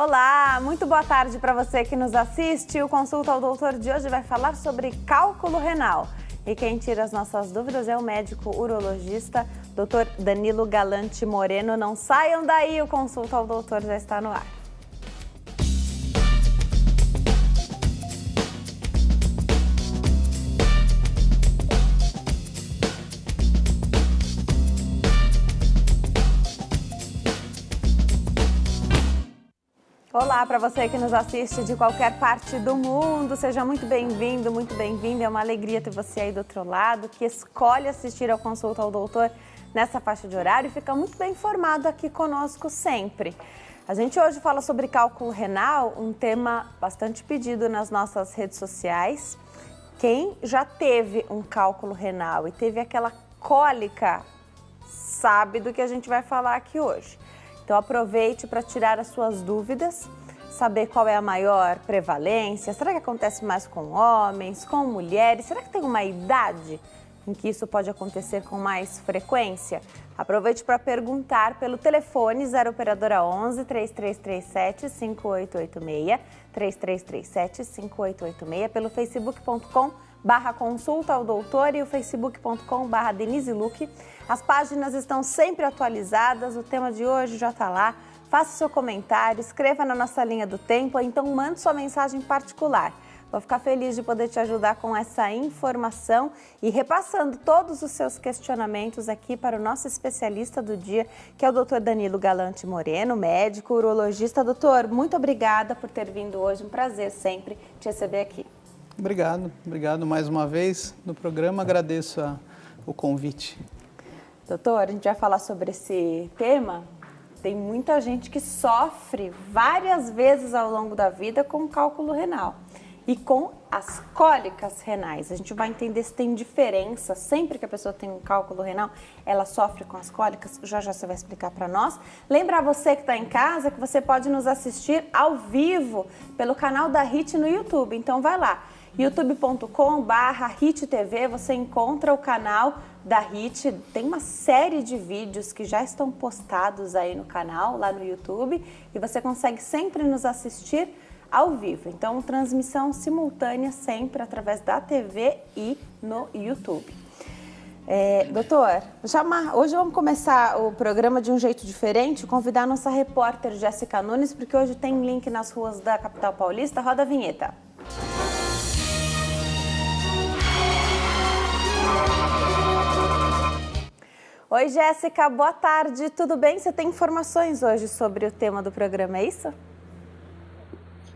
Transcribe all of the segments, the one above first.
Olá, muito boa tarde para você que nos assiste. O Consulta ao Doutor de hoje vai falar sobre cálculo renal. E quem tira as nossas dúvidas é o médico urologista, Dr. Danilo Galante Moreno. Não saiam daí, o Consulta ao Doutor já está no ar. Olá para você que nos assiste de qualquer parte do mundo, seja muito bem-vindo, muito bem-vinda. É uma alegria ter você aí do outro lado, que escolhe assistir ao Consulta ao Doutor nessa faixa de horário e fica muito bem informado aqui conosco sempre. A gente hoje fala sobre cálculo renal, um tema bastante pedido nas nossas redes sociais. Quem já teve um cálculo renal e teve aquela cólica, sabe do que a gente vai falar aqui hoje. Então aproveite para tirar as suas dúvidas, saber qual é a maior prevalência, será que acontece mais com homens, com mulheres, será que tem uma idade em que isso pode acontecer com mais frequência? Aproveite para perguntar pelo telefone 0 operadora 11 3337 5886, 3337 5886, pelo facebook.com/consulta ao doutor e o facebook.com/Denise Luque. As páginas estão sempre atualizadas, o tema de hoje já está lá. Faça seu comentário, escreva na nossa linha do tempo ou então mande sua mensagem particular. Vou ficar feliz de poder te ajudar com essa informação e repassando todos os seus questionamentos aqui para o nosso especialista do dia, que é o Dr. Danilo Galante Moreno, médico, urologista. Doutor, muito obrigada por ter vindo hoje, um prazer sempre te receber aqui. Obrigado mais uma vez no programa, agradeço o convite. Doutor, a gente vai falar sobre esse tema. Tem muita gente que sofre várias vezes ao longo da vida com cálculo renal e com as cólicas renais. A gente vai entender se tem diferença sempre que a pessoa tem um cálculo renal, ela sofre com as cólicas. Já você vai explicar para nós. Lembrar você que está em casa que você pode nos assistir ao vivo pelo canal da HIT no YouTube. Então vai lá, youtube.com/HITTV, você encontra o canal da HIT, tem uma série de vídeos que já estão postados aí no canal, lá no YouTube, e você consegue sempre nos assistir ao vivo. Então, transmissão simultânea sempre através da TV e no YouTube. Doutor, hoje vamos começar o programa de um jeito diferente, convidar a nossa repórter Jéssica Nunes, porque hoje tem link nas ruas da capital paulista. Roda a vinheta. Oi, Jéssica, boa tarde, tudo bem? Você tem informações hoje sobre o tema do programa, é isso?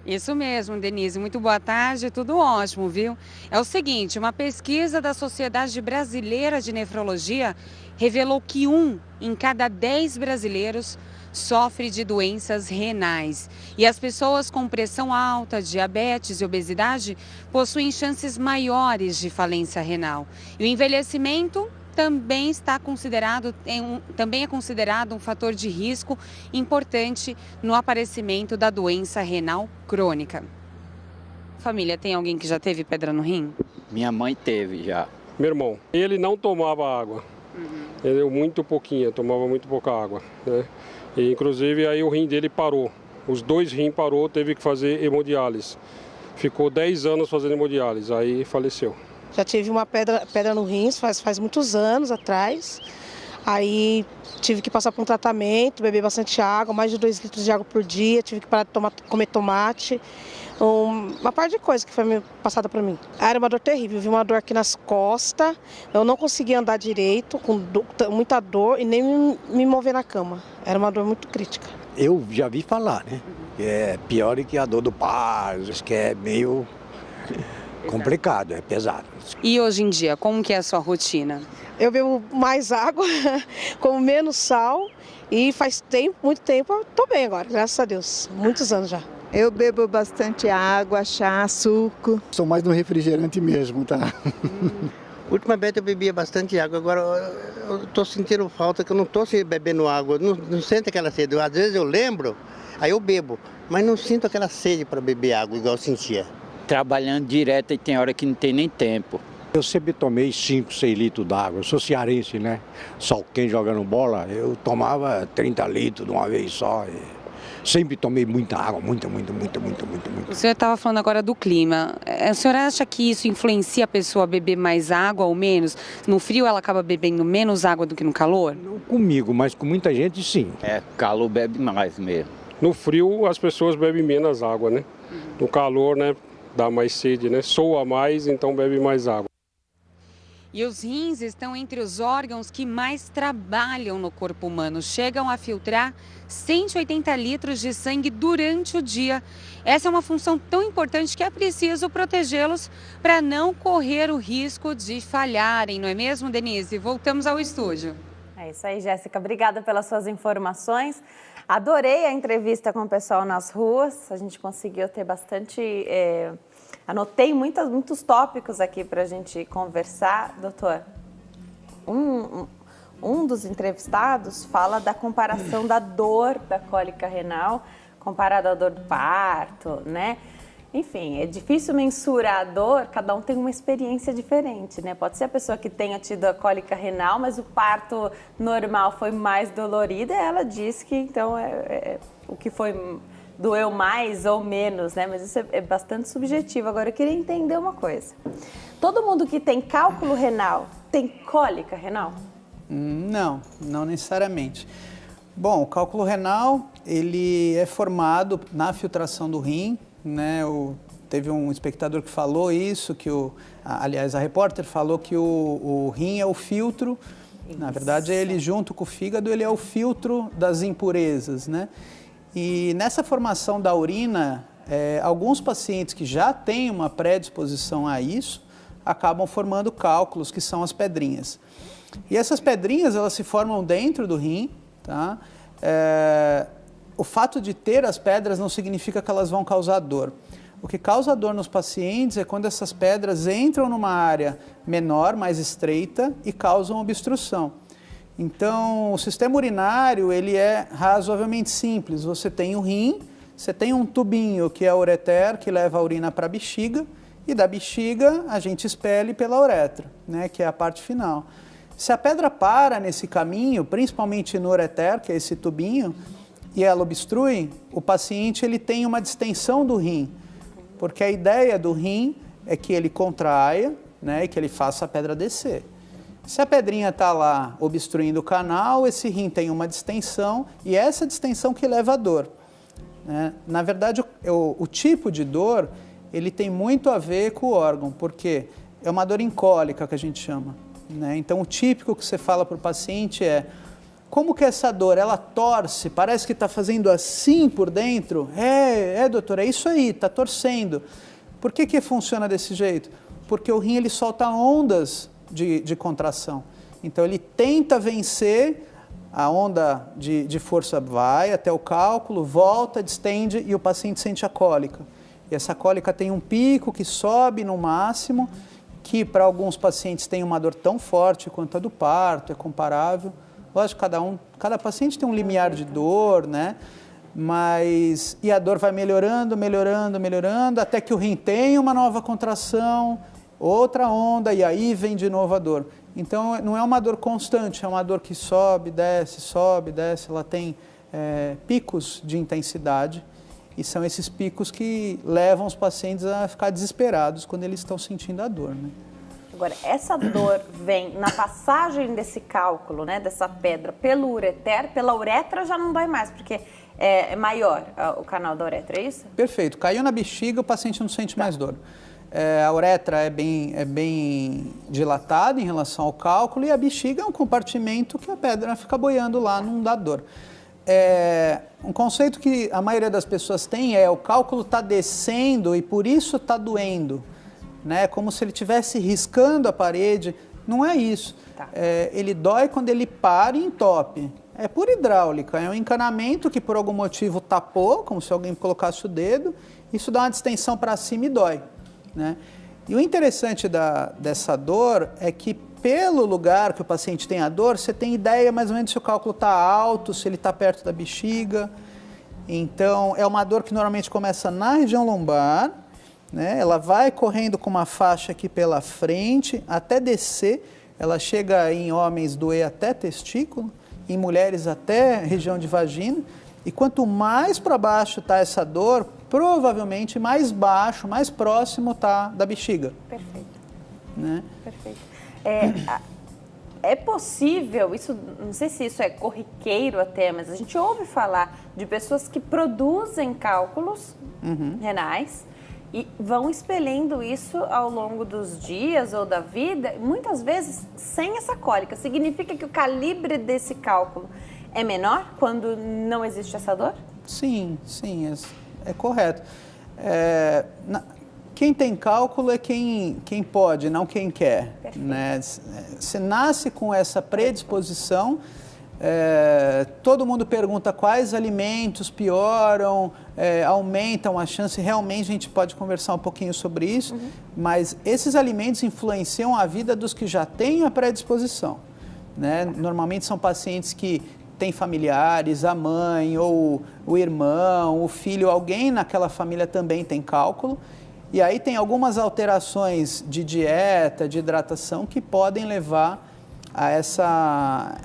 Isso mesmo, Denise, muito boa tarde, tudo ótimo, viu? É o seguinte, uma pesquisa da Sociedade Brasileira de Nefrologia revelou que 1 em cada 10 brasileiros sofre de doenças renais. E as pessoas com pressão alta, diabetes e obesidade possuem chances maiores de falência renal. E o envelhecimento também é considerado um fator de risco importante no aparecimento da doença renal crônica. Família, tem alguém que já teve pedra no rim? Minha mãe teve já. Meu irmão, ele não tomava água, ele muito pouquinho, tomava muito pouca água, né? E, inclusive aí o rim dele parou, os 2 rins parou, teve que fazer hemodiálise. Ficou 10 anos fazendo hemodiálise, aí faleceu. Já tive uma pedra no rins faz muitos anos atrás. Aí tive que passar por um tratamento, beber bastante água, mais de 2 litros de água por dia. Tive que parar de comer tomate. Uma parte de coisa que foi passada para mim. Era uma dor terrível, vi uma dor aqui nas costas. Eu não conseguia andar direito, com muita dor e nem me mover na cama. Era uma dor muito crítica. Eu já vi falar, né? Que é pior que a dor do parto, que é meio complicado, é pesado. E hoje em dia, como que é a sua rotina? Eu bebo mais água, como menos sal e faz muito tempo, estou bem agora, graças a Deus, muitos anos já. Eu bebo bastante água, chá, suco. Sou mais do refrigerante mesmo, tá? Ultimamente eu bebia bastante água, agora eu estou sentindo falta, que eu não estou bebendo água, não sinto aquela sede. Às vezes eu lembro, aí eu bebo, mas não sinto aquela sede para beber água igual eu sentia. Trabalhando direto e tem hora que não tem nem tempo. Eu sempre tomei 5, 6 litros d'água. Eu sou cearense, né? Só quem jogando bola, eu tomava 30 litros de uma vez só. sempre tomei muita água, muita. O senhor estava falando agora do clima. O senhor acha que isso influencia a pessoa a beber mais água ou menos? No frio ela acaba bebendo menos água do que no calor? Não comigo, mas com muita gente sim. Calor bebe mais mesmo. No frio as pessoas bebem menos água, né? No calor, né, dá mais sede, né? Soa mais, então bebe mais água. E os rins estão entre os órgãos que mais trabalham no corpo humano. Chegam a filtrar 180 litros de sangue durante o dia. Essa é uma função tão importante que é preciso protegê-los para não correr o risco de falharem, não é mesmo, Denise? Voltamos ao estúdio. É isso aí, Jéssica. Obrigada pelas suas informações. Adorei a entrevista com o pessoal nas ruas. A gente conseguiu ter bastante... Anotei muitos tópicos aqui para a gente conversar. Doutor, um dos entrevistados fala da comparação da dor da cólica renal comparada à dor do parto, né? Enfim, é difícil mensurar a dor, cada um tem uma experiência diferente, né? Pode ser a pessoa que tenha tido a cólica renal, mas o parto normal foi mais dolorido, e ela diz que então o que foi... doeu mais ou menos, né? Mas isso é bastante subjetivo. Agora, eu queria entender uma coisa. Todo mundo que tem cálculo renal tem cólica renal? Não necessariamente. Bom, o cálculo renal, ele é formado na filtração do rim, né? Teve um espectador que falou isso, aliás, a repórter falou que o rim é o filtro. Isso. Na verdade, ele junto com o fígado, ele é o filtro das impurezas, né? E nessa formação da urina, alguns pacientes que já têm uma predisposição a isso, acabam formando cálculos, que são as pedrinhas. E essas pedrinhas, elas se formam dentro do rim, tá? O fato de ter as pedras não significa que elas vão causar dor. O que causa dor nos pacientes é quando essas pedras entram numa área menor, mais estreita, e causam obstrução. Então, o sistema urinário, ele é razoavelmente simples. Você tem o rim, você tem um tubinho que é a ureter, que leva a urina para a bexiga, e da bexiga a gente expele pela uretra, né, que é a parte final. Se a pedra para nesse caminho, principalmente no ureter, que é esse tubinho, e ela obstrui, o paciente ele tem uma distensão do rim, porque a ideia do rim é que ele contraia, né, e que ele faça a pedra descer. Se a pedrinha está lá obstruindo o canal, esse rim tem uma distensão e é essa distensão que leva à dor, né? Na verdade, o tipo de dor, ele tem muito a ver com o órgão, porque é uma dor incólica que a gente chama, né? Então, o típico que você fala para o paciente é: como que essa dor, ela torce, parece que está fazendo assim por dentro? Doutor, é isso aí, está torcendo. Por que funciona desse jeito? Porque o rim, ele solta ondas de contração. Então, ele tenta vencer, a onda de força vai até o cálculo, volta, distende e o paciente sente a cólica. E essa cólica tem um pico que sobe no máximo, que para alguns pacientes tem uma dor tão forte quanto a do parto, é comparável. Lógico, cada paciente tem um limiar de dor, né? E a dor vai melhorando, até que o rim tem uma nova contração, outra onda, e aí vem de novo a dor. Então, não é uma dor constante, é uma dor que sobe, desce, ela tem picos de intensidade, e são esses picos que levam os pacientes a ficar desesperados quando eles estão sentindo a dor, né? Agora, essa dor vem na passagem desse cálculo, né, dessa pedra pelo ureter, pela uretra já não dói mais, porque é maior o canal da uretra, é isso? Perfeito. Caiu na bexiga, o paciente não sente mais dor. A uretra é bem dilatada em relação ao cálculo, e a bexiga é um compartimento que a pedra fica boiando lá, não dá dor. Um conceito que a maioria das pessoas tem o cálculo está descendo e por isso está doendo, né? Como se ele estivesse riscando a parede. Não é isso. Tá. Ele dói quando ele para e entope. É por hidráulica, é um encanamento que por algum motivo tapou, como se alguém colocasse o dedo, isso dá uma distensão para cima e dói, né? E o interessante dessa dor é que pelo lugar que o paciente tem a dor, você tem ideia mais ou menos se o cálculo está alto, se ele está perto da bexiga. Então, é uma dor que normalmente começa na região lombar, né? Ela vai correndo com uma faixa aqui pela frente até descer. Ela chega em homens doer até testículo, em mulheres até região de vagina. E quanto mais para baixo está essa dor, provavelmente mais baixo, mais próximo está da bexiga. Perfeito. Né? Perfeito. É possível, isso, não sei se isso é corriqueiro até, mas a gente ouve falar de pessoas que produzem cálculos renais e vão expelindo isso ao longo dos dias ou da vida, muitas vezes sem essa cólica. Significa que o calibre desse cálculo é menor quando não existe essa dor? Sim, é correto. Quem tem cálculo é quem pode, não quem quer. Né? Você nasce com essa predisposição, todo mundo pergunta quais alimentos pioram, aumentam a chance, realmente a gente pode conversar um pouquinho sobre isso, mas esses alimentos influenciam a vida dos que já têm a predisposição. Né? Normalmente são pacientes que têm familiares, a mãe, ou o irmão, o filho, alguém naquela família também tem cálculo. E aí tem algumas alterações de dieta, de hidratação, que podem levar a essa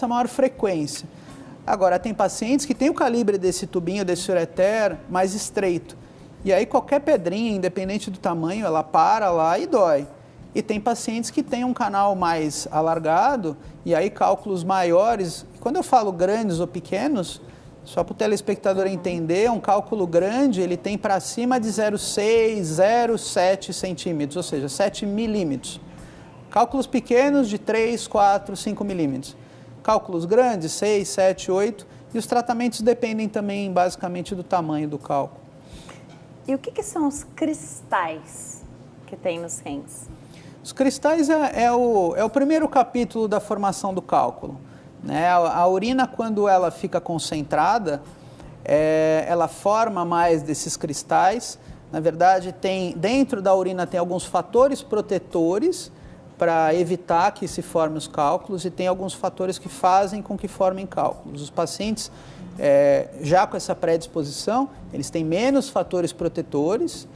maior frequência. Agora, tem pacientes que têm o calibre desse tubinho, desse ureter, mais estreito. E aí qualquer pedrinha, independente do tamanho, ela para lá e dói. E tem pacientes que têm um canal mais alargado, e aí cálculos maiores. Quando eu falo grandes ou pequenos, só para o telespectador entender, um cálculo grande, ele tem para cima de 0,6, 0,7 centímetros, ou seja, 7 milímetros. Cálculos pequenos de 3, 4, 5 milímetros. Cálculos grandes, 6, 7, 8. E os tratamentos dependem também, basicamente, do tamanho do cálculo. E o que são os cristais que tem nos rins? Os cristais é o primeiro capítulo da formação do cálculo. Né? A urina, quando ela fica concentrada, ela forma mais desses cristais. Na verdade, dentro da urina tem alguns fatores protetores para evitar que se formem os cálculos e tem alguns fatores que fazem com que formem cálculos. Os pacientes, já com essa predisposição, eles têm menos fatores protetores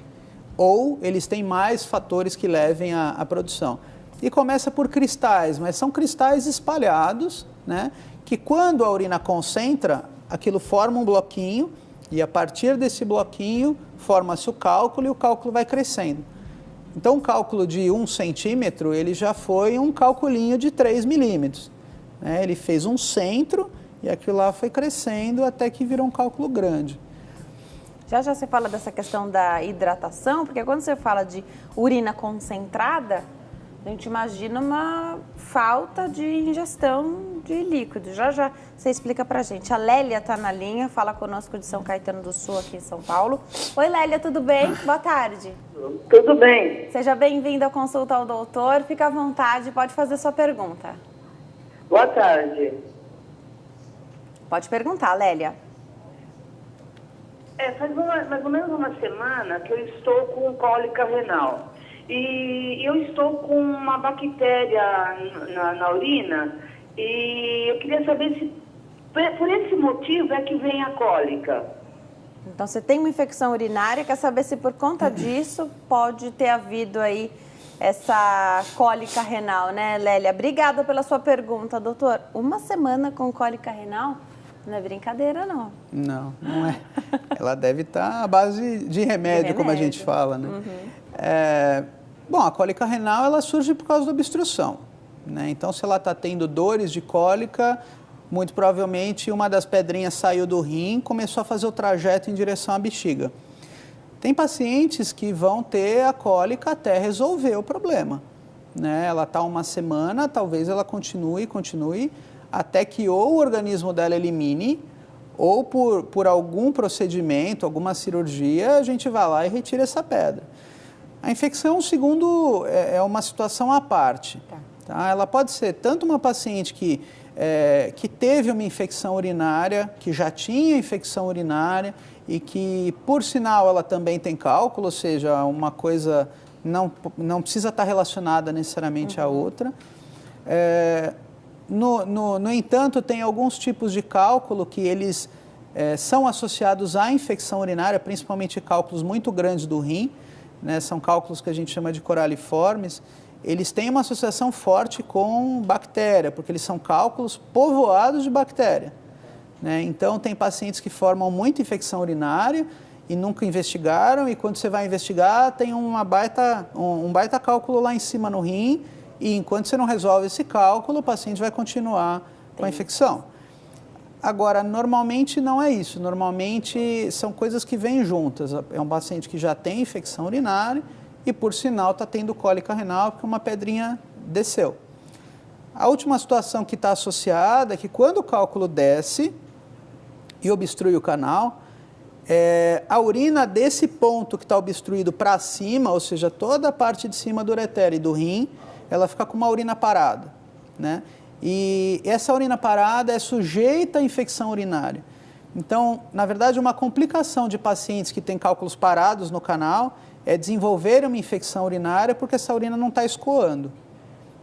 ou eles têm mais fatores que levem à produção. E começa por cristais, mas são cristais espalhados, né? Que quando a urina concentra, aquilo forma um bloquinho e a partir desse bloquinho forma-se o cálculo e o cálculo vai crescendo. Então, um cálculo de 1 centímetro, ele já foi um calculinho de 3 milímetros. Né? Ele fez um centro e aquilo lá foi crescendo até que virou um cálculo grande. Já você fala dessa questão da hidratação, porque quando você fala de urina concentrada, a gente imagina uma falta de ingestão de líquido. Já você explica pra gente. A Lélia está na linha, fala conosco de São Caetano do Sul, aqui em São Paulo. Oi, Lélia, tudo bem? Boa tarde. Tudo bem. Seja bem-vinda à consulta ao doutor. Fica à vontade, pode fazer sua pergunta. Boa tarde. Pode perguntar, Lélia. Faz mais ou menos uma semana que eu estou com cólica renal. E eu estou com uma bactéria na urina e eu queria saber se por esse motivo é que vem a cólica. Então, você tem uma infecção urinária, quer saber se por conta disso pode ter havido aí essa cólica renal, né, Lélia? Obrigada pela sua pergunta, doutor. Uma semana com cólica renal? Não é brincadeira, não. Não é. Ela deve estar à base de remédio, como a gente fala, né? Bom, a cólica renal, ela surge por causa da obstrução, né? Então, se ela está tendo dores de cólica, muito provavelmente uma das pedrinhas saiu do rim e começou a fazer o trajeto em direção à bexiga. Tem pacientes que vão ter a cólica até resolver o problema, né? Ela está uma semana, talvez ela continue, até que ou o organismo dela elimine, ou por algum procedimento, alguma cirurgia, a gente vai lá e retira essa pedra. A infecção, segundo, é uma situação à parte. Tá? Ela pode ser tanto uma paciente que teve uma infecção urinária, que já tinha infecção urinária e que, por sinal, ela também tem cálculo, ou seja, uma coisa não precisa estar relacionada necessariamente à outra. No entanto, tem alguns tipos de cálculo que eles são associados à infecção urinária, principalmente cálculos muito grandes do rim, né? São cálculos que a gente chama de coraliformes. Eles têm uma associação forte com bactéria, porque eles são cálculos povoados de bactéria. né? Então, tem pacientes que formam muita infecção urinária e nunca investigaram, e quando você vai investigar, tem um baita cálculo lá em cima no rim, e enquanto você não resolve esse cálculo, o paciente vai continuar com a infecção. Agora, normalmente não é isso. Normalmente são coisas que vêm juntas. É um paciente que já tem infecção urinária e, por sinal, está tendo cólica renal porque uma pedrinha desceu. A última situação que está associada é que quando o cálculo desce e obstrui o canal, a urina desse ponto que está obstruído para cima, ou seja, toda a parte de cima do ureter e do rim, ela fica com uma urina parada, né? E essa urina parada é sujeita à infecção urinária. Então, na verdade, uma complicação de pacientes que têm cálculos parados no canal é desenvolver uma infecção urinária porque essa urina não está escoando.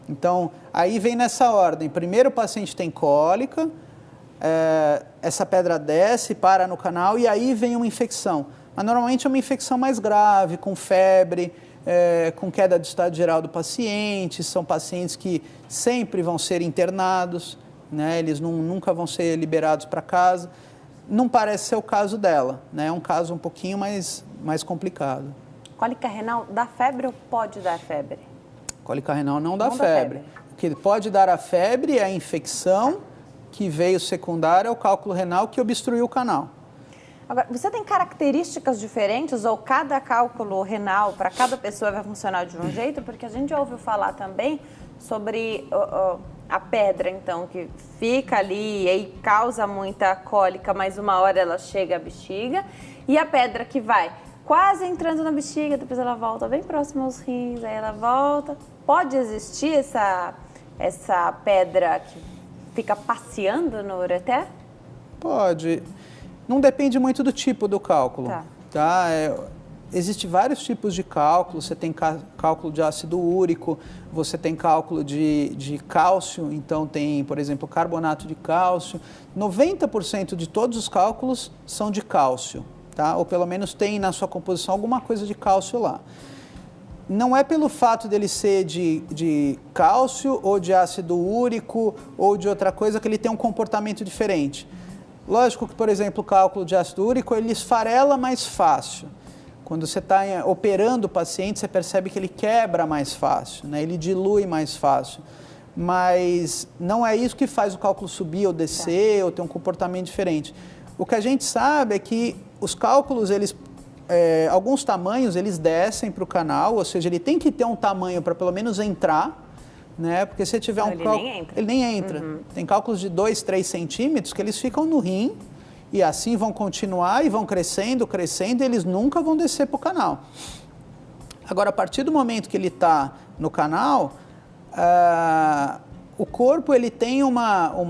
Então, aí vem nessa ordem. Primeiro o paciente tem cólica, essa pedra desce, para no canal e aí vem uma infecção. Mas normalmente é uma infecção mais grave, com febre, com queda do estado geral do paciente. São pacientes que sempre vão ser internados, né? Eles nunca vão ser liberados para casa. Não parece ser o caso dela, né? É um caso um pouquinho mais complicado. Cólica renal dá febre ou pode dar febre? Cólica renal não dá febre. O que pode dar a febre é a infecção que veio secundária ao cálculo renal que obstruiu o canal. Agora, você tem características diferentes ou cada cálculo renal para cada pessoa vai funcionar de um jeito? Porque a gente já ouviu falar também sobre a pedra, então, que fica ali e aí causa muita cólica, mas uma hora ela chega à bexiga. E a pedra que vai quase entrando na bexiga, depois ela volta bem próximo aos rins, aí ela volta. Pode existir essa pedra que fica passeando no ureter? Pode. Não depende muito do tipo do cálculo. Tá? Existem vários tipos de cálculo. Você tem cálculo de ácido úrico, você tem cálculo de cálcio, então tem, por exemplo, carbonato de cálcio. 90% de todos os cálculos são de cálcio, tá? Ou pelo menos tem na sua composição alguma coisa de cálcio lá. Não é pelo fato dele ser de cálcio ou de ácido úrico ou de outra coisa que ele tem um comportamento diferente. Lógico que, por exemplo, o cálculo de ácido úrico, ele esfarela mais fácil. Quando você está operando o paciente, você percebe que ele quebra mais fácil, né? Ele dilui mais fácil. Mas não é isso que faz o cálculo subir ou descer ou ter um comportamento diferente. O que a gente sabe é que os cálculos, alguns tamanhos, eles descem para o canal, ou seja, ele tem que ter um tamanho para pelo menos entrar, né? Porque se tiver um cálculo, ele nem entra. Uhum. Tem cálculos de 2, 3 centímetros que eles ficam no rim e assim vão continuar e vão crescendo, e eles nunca vão descer para o canal. Agora, a partir do momento que ele está no canal, o corpo ele tem uma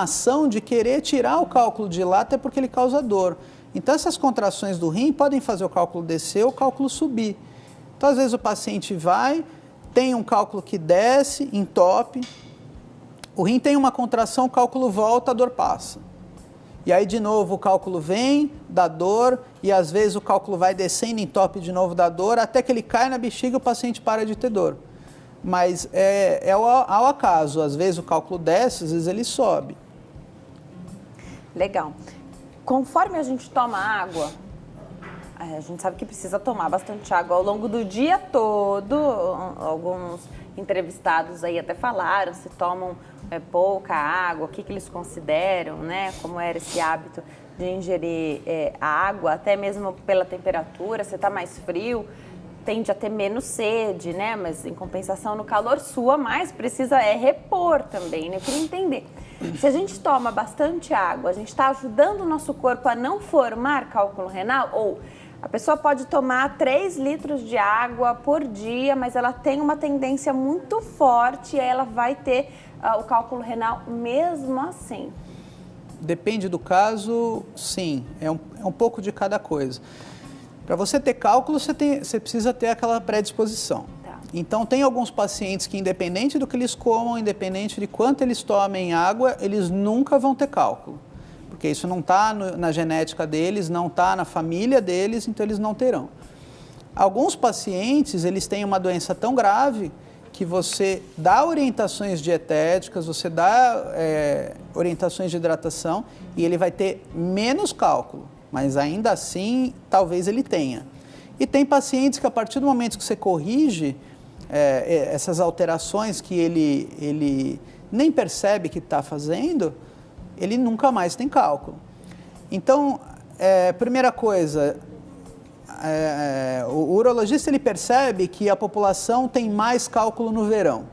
ação de querer tirar o cálculo de lá, até porque ele causa dor. Então, essas contrações do rim podem fazer o cálculo descer ou o cálculo subir. Então, às vezes o paciente tem um cálculo que desce, entope, o rim tem uma contração, o cálculo volta, a dor passa. E aí, de novo, o cálculo vem, dá dor, e às vezes o cálculo vai descendo, entope de novo, dá dor, até que ele cai na bexiga e o paciente para de ter dor. Mas é ao acaso, às vezes o cálculo desce, às vezes ele sobe. Legal. Conforme a gente toma água, a gente sabe que precisa tomar bastante água ao longo do dia todo. Alguns entrevistados aí até falaram se tomam pouca água, o que eles consideram, né? Como era esse hábito de ingerir a água, até mesmo pela temperatura, se está mais frio, tende a ter menos sede, né? Mas em compensação no calor sua mais, precisa repor também, né? Eu queria entender, se a gente toma bastante água, a gente está ajudando o nosso corpo a não formar cálculo renal? Ou a pessoa pode tomar 3 litros de água por dia, mas ela tem uma tendência muito forte e aí ela vai ter o cálculo renal mesmo assim? Depende do caso, sim. É um pouco de cada coisa. Para você ter cálculo, você precisa ter aquela predisposição. Tá. Então, tem alguns pacientes que, independente do que eles comam, independente de quanto eles tomem água, eles nunca vão ter cálculo. Porque isso não está na genética deles, não está na família deles, então eles não terão. Alguns pacientes, eles têm uma doença tão grave que você dá orientações dietéticas, você dá orientações de hidratação e ele vai ter menos cálculo, mas ainda assim talvez ele tenha. E tem pacientes que a partir do momento que você corrige essas alterações que ele nem percebe que está fazendo, ele nunca mais tem cálculo. Então, primeira coisa, o urologista ele percebe que a população tem mais cálculo no verão.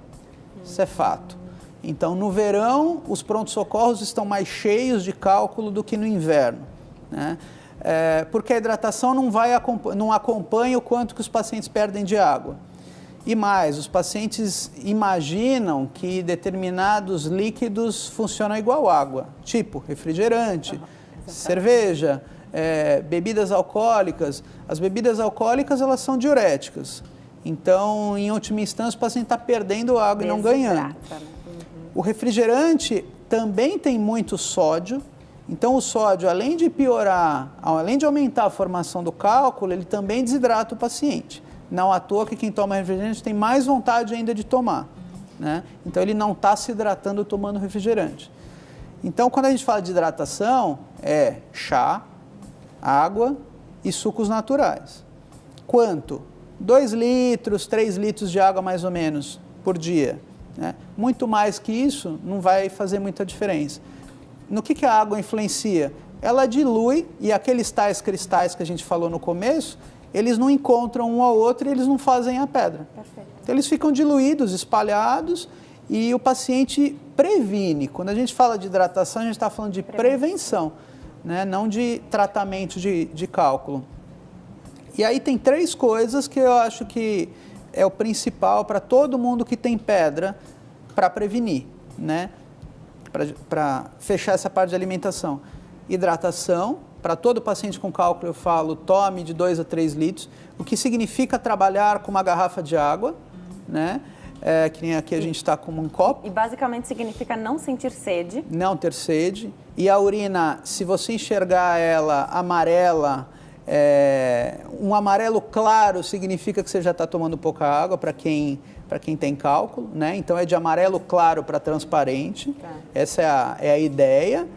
Isso é fato. Então, no verão, os prontos-socorros estão mais cheios de cálculo do que no inverno, né? Porque a hidratação não acompanha o quanto que os pacientes perdem de água. E mais, os pacientes imaginam que determinados líquidos funcionam igual água, tipo refrigerante, cerveja, bebidas alcoólicas. As bebidas alcoólicas, elas são diuréticas. Então, em última instância, o paciente está perdendo água e não ganhando. O refrigerante também tem muito sódio. Então, o sódio, além de piorar, além de aumentar a formação do cálculo, ele também desidrata o paciente. Não à toa que quem toma refrigerante tem mais vontade ainda de tomar, né? Então, ele não está se hidratando tomando refrigerante. Então, quando a gente fala de hidratação, é chá, água e sucos naturais. Quanto? 2 litros, 3 litros de água mais ou menos por dia, né? Muito mais que isso não vai fazer muita diferença. No que a água influencia? Ela dilui e aqueles tais cristais que a gente falou no começo, eles não encontram um ao outro e eles não fazem a pedra. Perfeito. Então, eles ficam diluídos, espalhados e o paciente previne. Quando a gente fala de hidratação, a gente está falando de prevenção, né? Não de tratamento de cálculo. E aí tem 3 coisas que eu acho que é o principal para todo mundo que tem pedra para prevenir, né? Para fechar essa parte de alimentação. Hidratação, para todo paciente com cálculo eu falo, tome de 2 a 3 litros, o que significa trabalhar com uma garrafa de água, né? Que nem aqui a gente está com um copo. E basicamente significa não sentir sede. Não ter sede. E a urina, se você enxergar ela amarela, um amarelo claro significa que você já está tomando pouca água para quem tem cálculo, né? Então é de amarelo claro para transparente. Tá. Essa é a ideia. Uhum.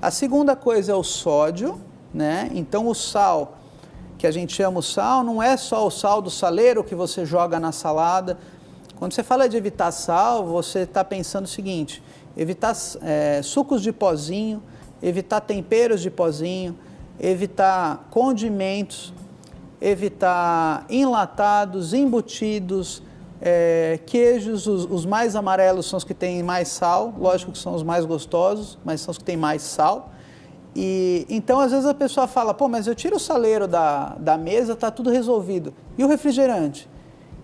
A segunda coisa é o sódio, né? Então o sal, que a gente chama o sal, não é só o sal do saleiro que você joga na salada. Quando você fala de evitar sal, você está pensando o seguinte: evitar sucos de pozinho, evitar temperos de pozinho, evitar condimentos, evitar enlatados, embutidos, queijos. Os mais amarelos são os que têm mais sal, lógico que são os mais gostosos, mas são os que têm mais sal. E então, às vezes a pessoa fala, pô, mas eu tiro o saleiro da mesa, está tudo resolvido. E o refrigerante?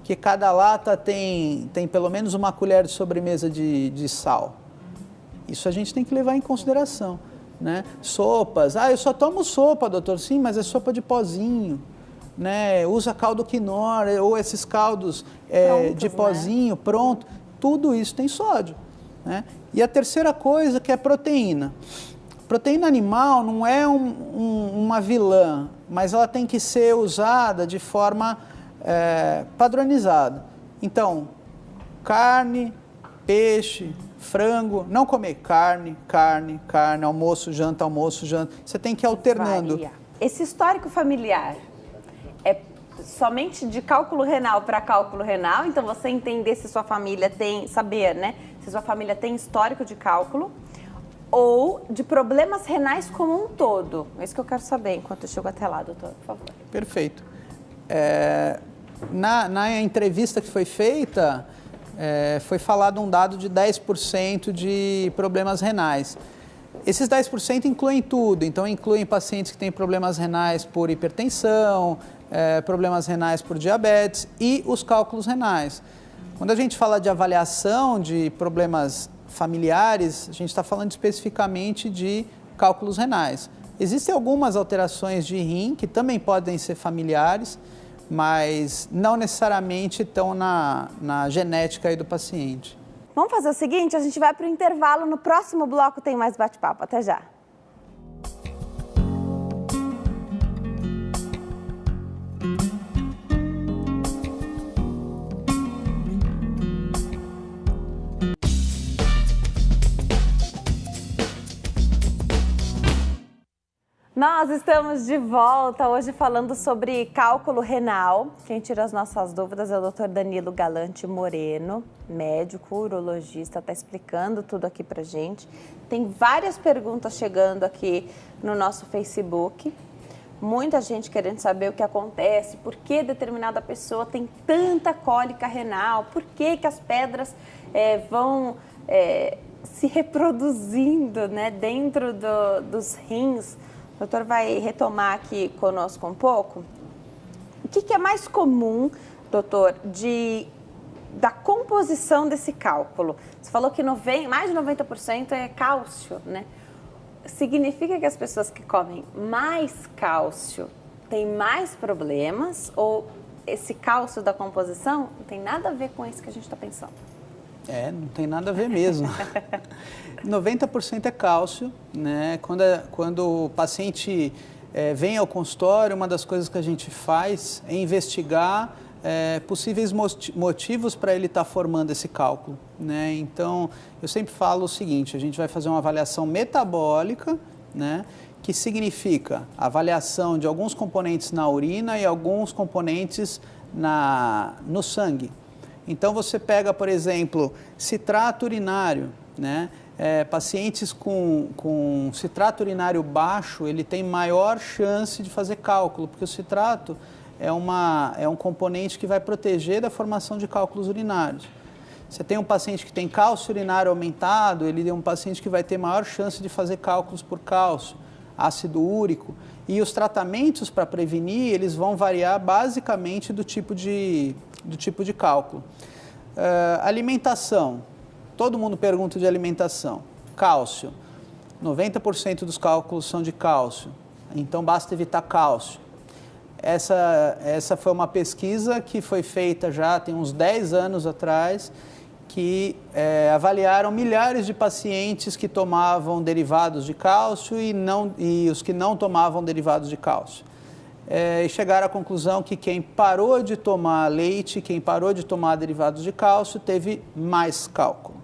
Que cada lata tem pelo menos uma colher de sobremesa de sal. Isso a gente tem que levar em consideração, né? Sopas, eu só tomo sopa, doutor. Sim, mas é sopa de pozinho, né? Usa caldo quinor, ou esses caldos de pozinho, né? Pronto. Tudo isso tem sódio, né? E a terceira coisa que é proteína. Proteína animal não é uma vilã, mas ela tem que ser usada de forma padronizada. Então, carne, peixe, frango, não comer carne, almoço, janta. Você tem que ir alternando. Varia. Esse histórico familiar é somente de cálculo renal para cálculo renal? Então, você entender se sua família tem, saber, né? Se sua família tem histórico de cálculo ou de problemas renais como um todo. É isso que eu quero saber enquanto eu chego até lá, doutor, por favor. Perfeito. Na entrevista que foi feita, foi falado um dado de 10% de problemas renais. Esses 10% incluem tudo, então incluem pacientes que têm problemas renais por hipertensão, problemas renais por diabetes e os cálculos renais. Quando a gente fala de avaliação de problemas familiares, a gente está falando especificamente de cálculos renais. Existem algumas alterações de rim que também podem ser familiares, mas não necessariamente estão na genética aí do paciente. Vamos fazer o seguinte, a gente vai para o intervalo, no próximo bloco tem mais bate-papo. Até já. Nós estamos de volta hoje falando sobre cálculo renal. Quem tira as nossas dúvidas é o Dr. Danilo Galante Moreno, médico, urologista, está explicando tudo aqui pra gente. Tem várias perguntas chegando aqui no nosso Facebook. Muita gente querendo saber o que acontece, por que determinada pessoa tem tanta cólica renal, por que as pedras vão se reproduzindo, né, dentro dos rins. O doutor vai retomar aqui conosco um pouco. O que é mais comum, doutor, da composição desse cálculo? Você falou que mais de 90% é cálcio, né? Significa que as pessoas que comem mais cálcio têm mais problemas ou esse cálcio da composição não tem nada a ver com isso que a gente está pensando? Não tem nada a ver mesmo. 90% é cálcio, né? Quando o paciente vem ao consultório, uma das coisas que a gente faz é investigar possíveis motivos para ele estar formando esse cálculo, né? Então, eu sempre falo o seguinte, a gente vai fazer uma avaliação metabólica, né? Que significa avaliação de alguns componentes na urina e alguns componentes no sangue. Então, você pega, por exemplo, citrato urinário, né? Pacientes com citrato urinário baixo, ele tem maior chance de fazer cálculo, porque o citrato é um componente que vai proteger da formação de cálculos urinários. Você tem um paciente que tem cálcio urinário aumentado, ele é um paciente que vai ter maior chance de fazer cálculos por cálcio, ácido úrico. E os tratamentos para prevenir, eles vão variar basicamente do tipo de cálculo. Alimentação. Todo mundo pergunta de alimentação. Cálcio. 90% dos cálculos são de cálcio. Então, basta evitar cálcio. Essa foi uma pesquisa que foi feita já tem uns 10 anos atrás, que avaliaram milhares de pacientes que tomavam derivados de cálcio e os que não tomavam derivados de cálcio. E chegaram à conclusão que quem parou de tomar leite, quem parou de tomar derivados de cálcio, teve mais cálculo.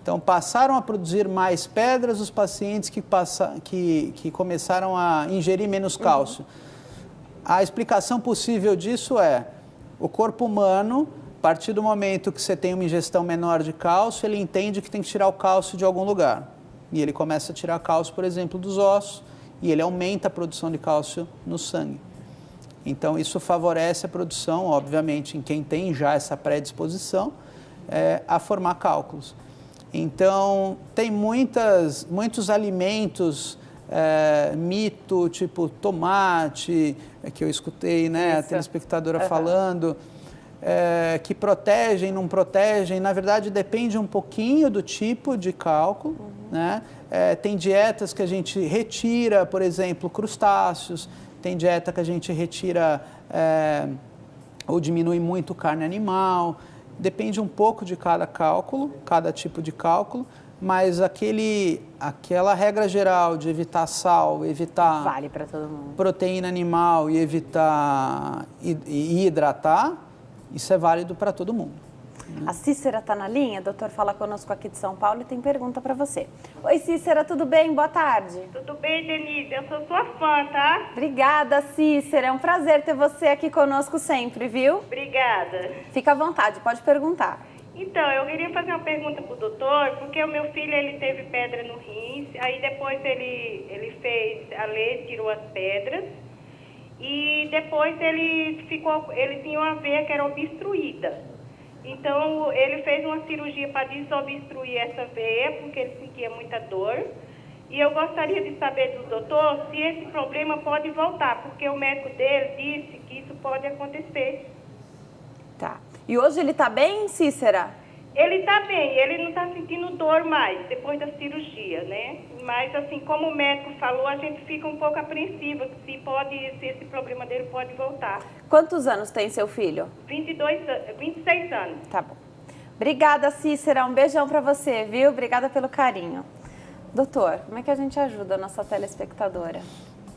Então, passaram a produzir mais pedras os pacientes que começaram a ingerir menos cálcio. A explicação possível disso é o corpo humano, a partir do momento que você tem uma ingestão menor de cálcio, ele entende que tem que tirar o cálcio de algum lugar. E ele começa a tirar cálcio, por exemplo, dos ossos, e ele aumenta a produção de cálcio no sangue. Então, isso favorece a produção, obviamente, em quem tem já essa predisposição, a formar cálculos. Então, tem muitos alimentos, mito, tipo tomate, que eu escutei, né, a telespectadora falando, que protegem, não protegem. Na verdade, depende um pouquinho do tipo de cálculo, né? Tem dietas que a gente retira, por exemplo, crustáceos, tem dieta que a gente retira ou diminui muito carne animal. Depende um pouco de cada cálculo, cada tipo de cálculo, mas aquela regra geral de evitar sal, evitar vale para todo mundo. Proteína animal e evitar e hidratar, isso é válido para todo mundo. A Cícera está na linha, doutor, fala conosco aqui de São Paulo e tem pergunta para você. Oi, Cícera, tudo bem? Boa tarde. Tudo bem, Denise? Eu sou sua fã, tá? Obrigada, Cícera. É um prazer ter você aqui conosco sempre, viu? Obrigada. Fica à vontade, pode perguntar. Então, eu queria fazer uma pergunta pro doutor, porque o meu filho, ele teve pedra no rins, aí depois ele fez a lei, tirou as pedras, e depois ele tinha uma veia que era obstruída. Então, ele fez uma cirurgia para desobstruir essa veia, porque ele sentia muita dor. E eu gostaria de saber do doutor se esse problema pode voltar, porque o médico dele disse que isso pode acontecer. Tá. E hoje ele tá bem, Cícera? Ele tá bem, ele não tá sentindo dor mais, depois da cirurgia, né? Mas, assim, como o médico falou, a gente fica um pouco apreensiva se esse problema dele pode voltar. Quantos anos tem seu filho? 26 anos. Tá bom. Obrigada, Cícera. Um beijão pra você, viu? Obrigada pelo carinho. Doutor, como é que a gente ajuda a nossa telespectadora?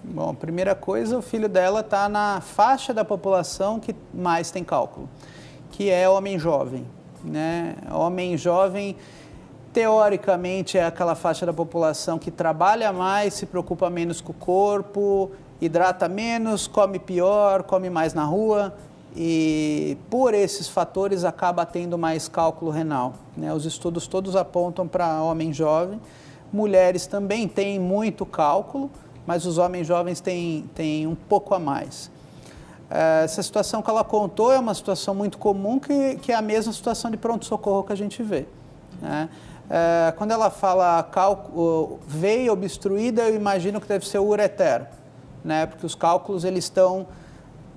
Bom, primeira coisa, o filho dela está na faixa da população que mais tem cálculo, que é homem jovem, né? Homem jovem, teoricamente é aquela faixa da população que trabalha mais, se preocupa menos com o corpo, hidrata menos, come pior, come mais na rua e por esses fatores acaba tendo mais cálculo renal, né? Os estudos todos apontam para homem jovem, mulheres também têm muito cálculo, mas os homens jovens têm um pouco a mais. Essa situação que ela contou é uma situação muito comum, que é a mesma situação de pronto-socorro que a gente vê, né? Quando ela fala veia obstruída, eu imagino que deve ser o ureter, né? Porque os cálculos eles estão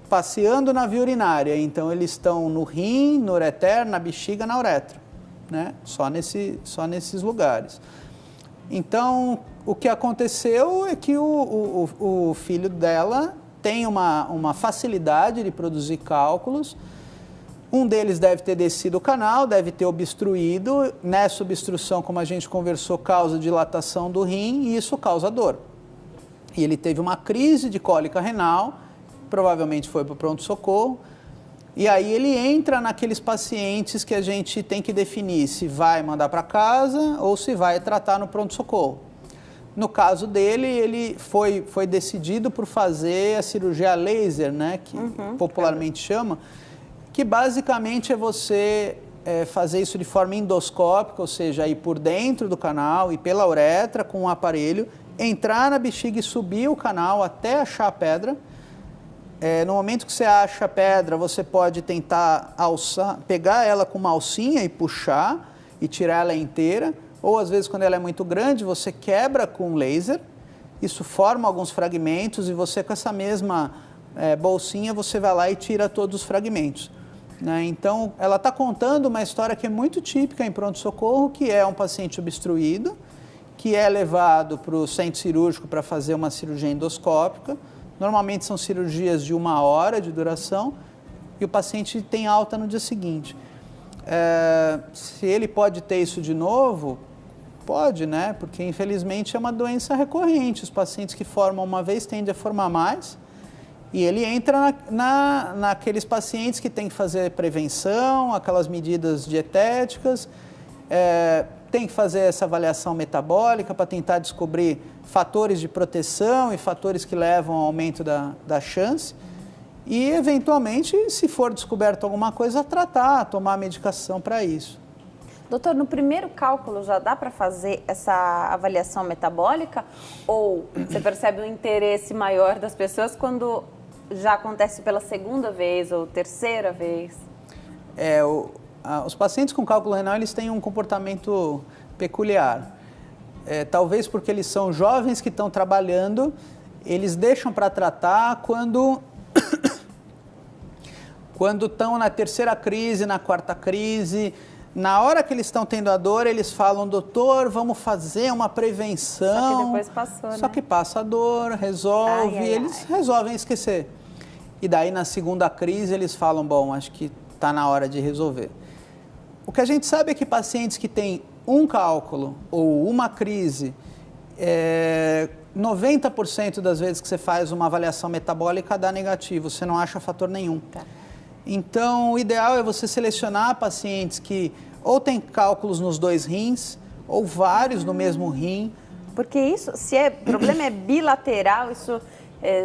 passeando na via urinária, então eles estão no rim, no ureter, na bexiga, na uretra, né? Só nesses lugares. Então, o que aconteceu é que o filho dela tem uma facilidade de produzir cálculos. Um deles deve ter descido o canal, deve ter obstruído. Nessa obstrução, como a gente conversou, causa dilatação do rim e isso causa dor. E ele teve uma crise de cólica renal, provavelmente foi para o pronto-socorro. E aí ele entra naqueles pacientes que a gente tem que definir se vai mandar para casa ou se vai tratar no pronto-socorro. No caso dele, ele foi decidido por fazer a cirurgia laser, né, que popularmente chama, que basicamente é você fazer isso de forma endoscópica, ou seja, ir por dentro do canal e pela uretra com um aparelho, entrar na bexiga e subir o canal até achar a pedra. No momento que você acha a pedra, você pode tentar pegar ela com uma alcinha e puxar e tirar ela inteira, ou às vezes quando ela é muito grande, você quebra com laser, isso forma alguns fragmentos e você com essa mesma bolsinha, você vai lá e tira todos os fragmentos, né? Então, ela está contando uma história que é muito típica em pronto-socorro, que é um paciente obstruído, que é levado para o centro cirúrgico para fazer uma cirurgia endoscópica. Normalmente são cirurgias de 1 hora de duração e o paciente tem alta no dia seguinte. Se ele pode ter isso de novo, pode, né? Porque infelizmente é uma doença recorrente. Os pacientes que formam uma vez tendem a formar mais. E ele entra naqueles pacientes que tem que fazer prevenção, aquelas medidas dietéticas, tem que fazer essa avaliação metabólica para tentar descobrir fatores de proteção e fatores que levam ao aumento da chance. E, eventualmente, se for descoberto alguma coisa, tratar, tomar medicação para isso. Doutor, no primeiro cálculo já dá para fazer essa avaliação metabólica? Ou você percebe um interesse maior das pessoas quando já acontece pela segunda vez ou terceira vez? Os pacientes com cálculo renal, eles têm um comportamento peculiar. Talvez porque eles são jovens que estão trabalhando, eles deixam para tratar quando estão na terceira crise, na quarta crise. Na hora que eles estão tendo a dor, eles falam, doutor, vamos fazer uma prevenção. Só que depois passou, né? Só que passa a dor, resolve, eles resolvem esquecer. E daí, na segunda crise, eles falam, bom, acho que está na hora de resolver. O que a gente sabe é que pacientes que têm um cálculo ou uma crise, 90% das vezes que você faz uma avaliação metabólica dá negativo, você não acha fator nenhum. Tá. Então, o ideal é você selecionar pacientes que ou têm cálculos nos 2 rins, ou vários no mesmo rim. Porque isso, se o problema é bilateral, isso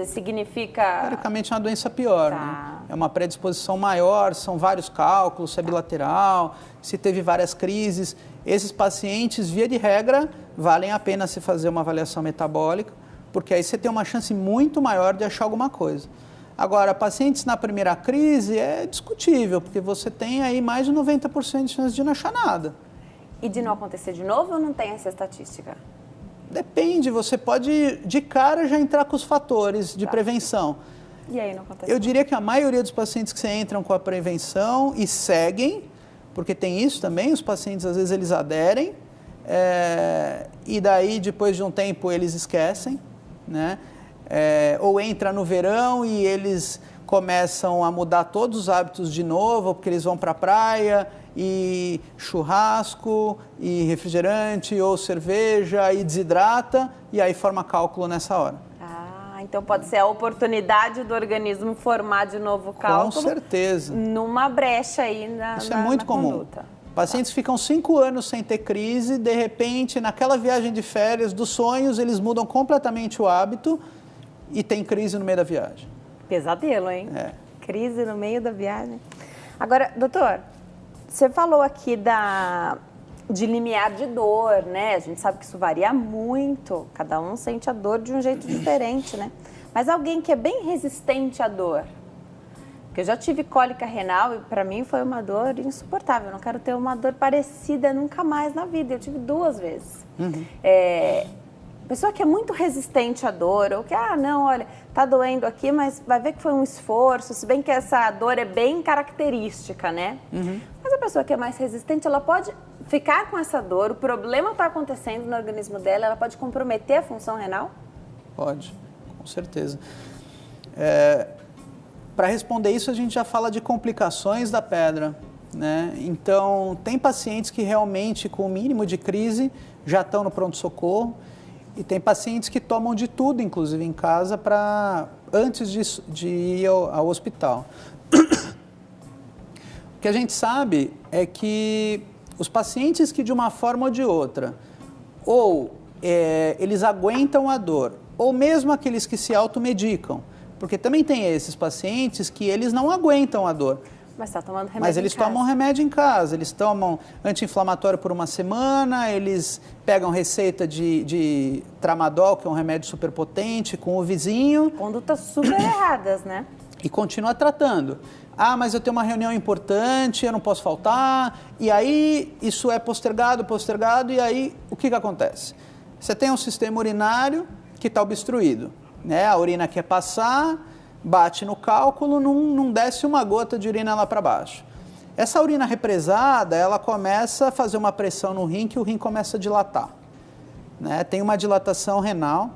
significa... Teoricamente é uma doença pior, né? É uma predisposição maior, são vários cálculos, se é bilateral, se teve várias crises. Esses pacientes, via de regra, valem a pena se fazer uma avaliação metabólica, porque aí você tem uma chance muito maior de achar alguma coisa. Agora, pacientes na primeira crise é discutível, porque você tem aí mais de 90% de chance de não achar nada. E de não acontecer de novo ou não tem essa estatística? Depende, você pode de cara já entrar com os fatores de prevenção. E aí não acontece? Eu diria que a maioria dos pacientes que você entram com a prevenção e seguem, porque tem isso também, os pacientes às vezes eles aderem, e daí depois de um tempo eles esquecem, né? Ou entra no verão e eles começam a mudar todos os hábitos de novo, porque eles vão para a praia e churrasco, e refrigerante, ou cerveja, e desidrata, e aí forma cálculo nessa hora. Então pode ser a oportunidade do organismo formar de novo cálculo. Com certeza. Numa brecha aí na Isso é muito comum. conduta. Pacientes ficam 5 anos sem ter crise, de repente, naquela viagem de férias, dos sonhos, eles mudam completamente o hábito e tem crise no meio da viagem. Pesadelo, hein? É. Crise no meio da viagem. Agora, doutor, você falou aqui de limiar de dor, né? A gente sabe que isso varia muito, cada um sente a dor de um jeito diferente, né? Mas alguém que é bem resistente à dor, porque eu já tive cólica renal e para mim foi uma dor insuportável. Eu não quero ter uma dor parecida nunca mais na vida. Eu tive 2 vezes. Pessoa que é muito resistente à dor, ou que, não, olha, tá doendo aqui, mas vai ver que foi um esforço, se bem que essa dor é bem característica, né? Mas a pessoa que é mais resistente, ela pode ficar com essa dor, o problema está acontecendo no organismo dela, ela pode comprometer a função renal? Pode, com certeza. Para responder isso, a gente já fala de complicações da pedra, né? Então, tem pacientes que realmente, com o mínimo de crise, já estão no pronto-socorro, e tem pacientes que tomam de tudo, inclusive em casa, antes de ir ao hospital. O que a gente sabe é que os pacientes que de uma forma ou de outra, ou eles aguentam a dor, ou mesmo aqueles que se automedicam, porque também tem esses pacientes que eles não aguentam a dor. Mas está tomando remédio. Mas eles tomam remédio em casa, eles tomam anti-inflamatório por uma semana, eles pegam receita de tramadol, que é um remédio super potente, com o vizinho. Condutas super erradas, né? E continua tratando. Mas eu tenho uma reunião importante, eu não posso faltar. E aí isso é postergado, e aí o que acontece? Você tem um sistema urinário que está obstruído, né? A urina quer passar, bate no cálculo, não desce uma gota de urina lá para baixo. Essa urina represada, ela começa a fazer uma pressão no rim, que o rim começa a dilatar, né? Tem uma dilatação renal.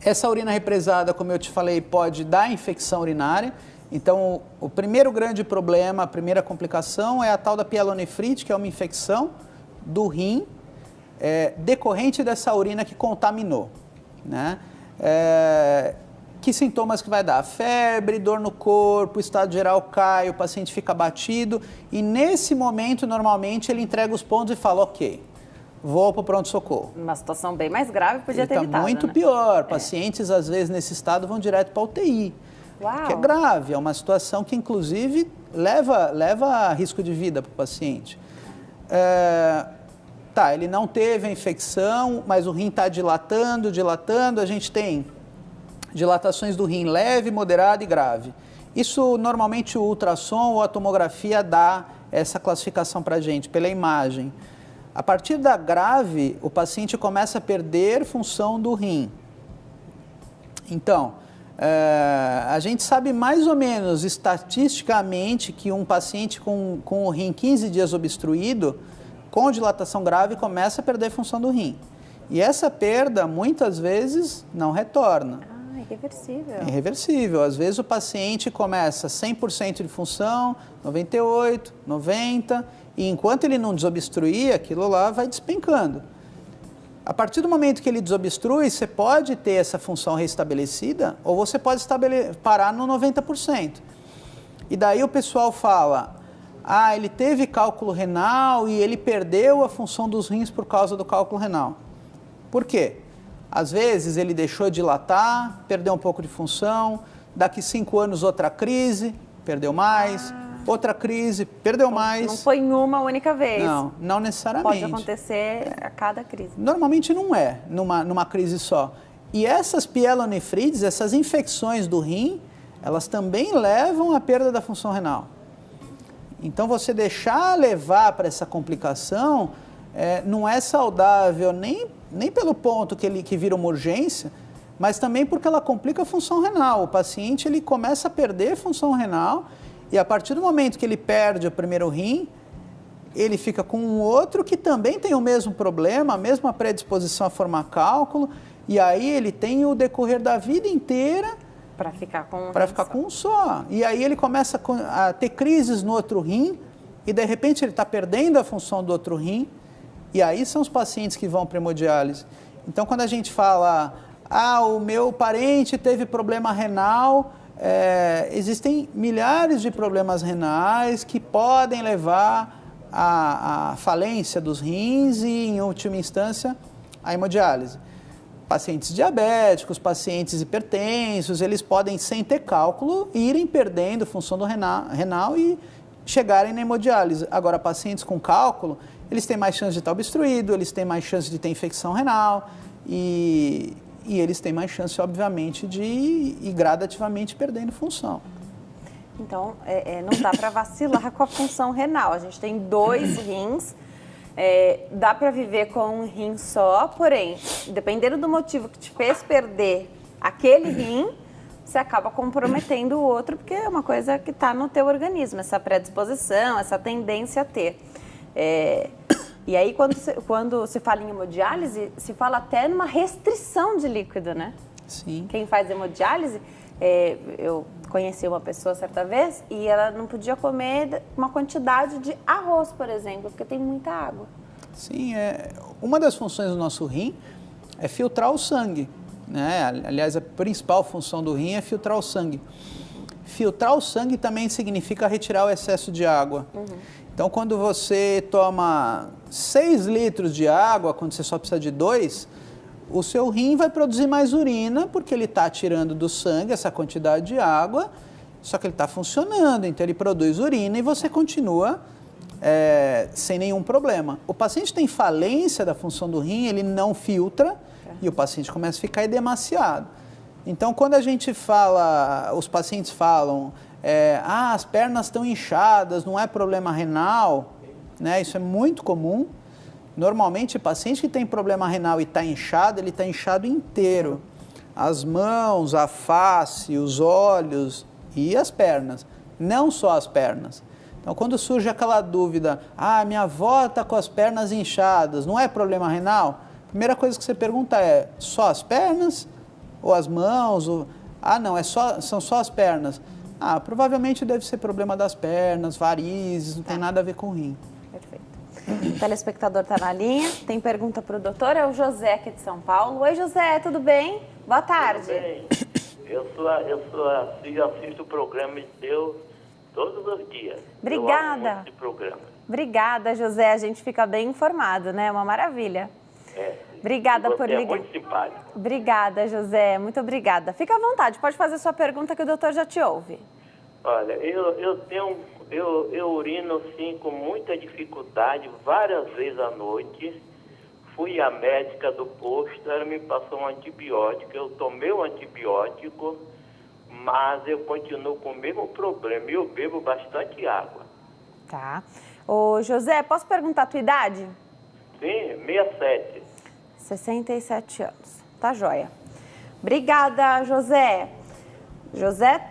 Essa urina represada, como eu te falei, pode dar infecção urinária. Então, o primeiro grande problema, a primeira complicação é a tal da pielonefrite, que é uma infecção do rim decorrente dessa urina que contaminou, né? Que sintomas que vai dar? Febre, dor no corpo, o estado geral cai, o paciente fica abatido e nesse momento, normalmente, ele entrega os pontos e fala, ok, vou para o pronto-socorro. Uma situação bem mais grave, podia ter evitado, muito né? pior. Pacientes, às vezes, nesse estado, vão direto para a UTI. Uau. Que é grave, é uma situação que, inclusive, leva risco de vida para o paciente. Ele não teve a infecção, mas o rim está dilatando, a gente tem dilatações do rim leve, moderada e grave. Isso, normalmente, o ultrassom ou a tomografia dá essa classificação para a gente, pela imagem. A partir da grave, o paciente começa a perder função do rim. Então, a gente sabe mais ou menos, estatisticamente, que um paciente com o rim 15 dias obstruído, com dilatação grave, começa a perder função do rim. E essa perda, muitas vezes, não retorna. É irreversível. É irreversível. Às vezes o paciente começa 100% de função, 98%, 90%, e enquanto ele não desobstruir, aquilo lá vai despencando. A partir do momento que ele desobstrui, você pode ter essa função restabelecida ou você pode parar no 90%. E daí o pessoal fala, ele teve cálculo renal e ele perdeu a função dos rins por causa do cálculo renal. Por quê? Às vezes ele deixou de dilatar, perdeu um pouco de função, daqui 5 anos outra crise, perdeu mais, outra crise, perdeu mais. Não foi em uma única vez. Não necessariamente. Pode acontecer a cada crise. Normalmente não é numa crise só. E essas pielonefrites, essas infecções do rim, elas também levam à perda da função renal. Então você deixar levar para essa complicação não é saudável nem pelo ponto que vira uma urgência, mas também porque ela complica a função renal. O paciente ele começa a perder função renal e a partir do momento que ele perde o primeiro rim, ele fica com um outro que também tem o mesmo problema, a mesma predisposição a formar cálculo, e aí ele tem o decorrer da vida inteira para ficar com um só. E aí ele começa a ter crises no outro rim e de repente ele está perdendo a função do outro rim, e aí são os pacientes que vão para hemodiálise. Então quando a gente fala, o meu parente teve problema renal, existem milhares de problemas renais que podem levar a falência dos rins e, em última instância, a hemodiálise. Pacientes diabéticos, pacientes hipertensos, eles podem, sem ter cálculo, irem perdendo função do renal e chegarem na hemodiálise. Agora, pacientes com cálculo, eles têm mais chance de estar obstruído, eles têm mais chance de ter infecção renal e eles têm mais chance, obviamente, de ir gradativamente perdendo função. Então, não dá para vacilar com a função renal. A gente tem 2 rins, dá para viver com um rim só, porém, dependendo do motivo que te fez perder aquele rim, você acaba comprometendo o outro, porque é uma coisa que está no teu organismo, essa predisposição, essa tendência a ter. E aí, quando se fala em hemodiálise, se fala até numa restrição de líquido, né? Sim. Quem faz hemodiálise, eu conheci uma pessoa certa vez e ela não podia comer uma quantidade de arroz, por exemplo, porque tem muita água. Sim, uma das funções do nosso rim é filtrar o sangue, né? Aliás, a principal função do rim é filtrar o sangue. Filtrar o sangue também significa retirar o excesso de água. Então, quando você toma 6 litros de água, quando você só precisa de 2, o seu rim vai produzir mais urina, porque ele está tirando do sangue essa quantidade de água, só que ele está funcionando, então ele produz urina e você continua sem nenhum problema. O paciente tem falência da função do rim, ele não filtra e o paciente começa a ficar edemaciado. Então, quando a gente fala, os pacientes falam, as pernas estão inchadas, não é problema renal, né? Isso é muito comum. Normalmente, o paciente que tem problema renal e está inchado, ele está inchado inteiro. As mãos, a face, os olhos e as pernas, não só as pernas. Então, quando surge aquela dúvida, minha avó está com as pernas inchadas, não é problema renal? A primeira coisa que você pergunta é, só as pernas ou as mãos? Não, são só as pernas. Provavelmente deve ser problema das pernas, varizes, não tem nada a ver com o rim. Perfeito. O telespectador está na linha, tem pergunta para o doutor, é o José aqui de São Paulo. Oi, José, tudo bem? Boa tarde. Tudo bem. Eu assisto o programa seu todos os dias. Obrigada. Eu amo esse programa. Obrigada, José, a gente fica bem informado, né? Uma maravilha. Obrigada por ligar. É muito simpático. Obrigada, José, muito obrigada. Fica à vontade, pode fazer sua pergunta que o doutor já te ouve. Olha, eu urino assim com muita dificuldade várias vezes à noite. Fui à médica do posto, ela me passou um antibiótico, eu tomei o antibiótico, mas eu continuo com o mesmo problema, eu bebo bastante água. Tá. Ô, José, posso perguntar a tua idade? Sim, 67. 67 anos. Tá joia. Obrigada, José. José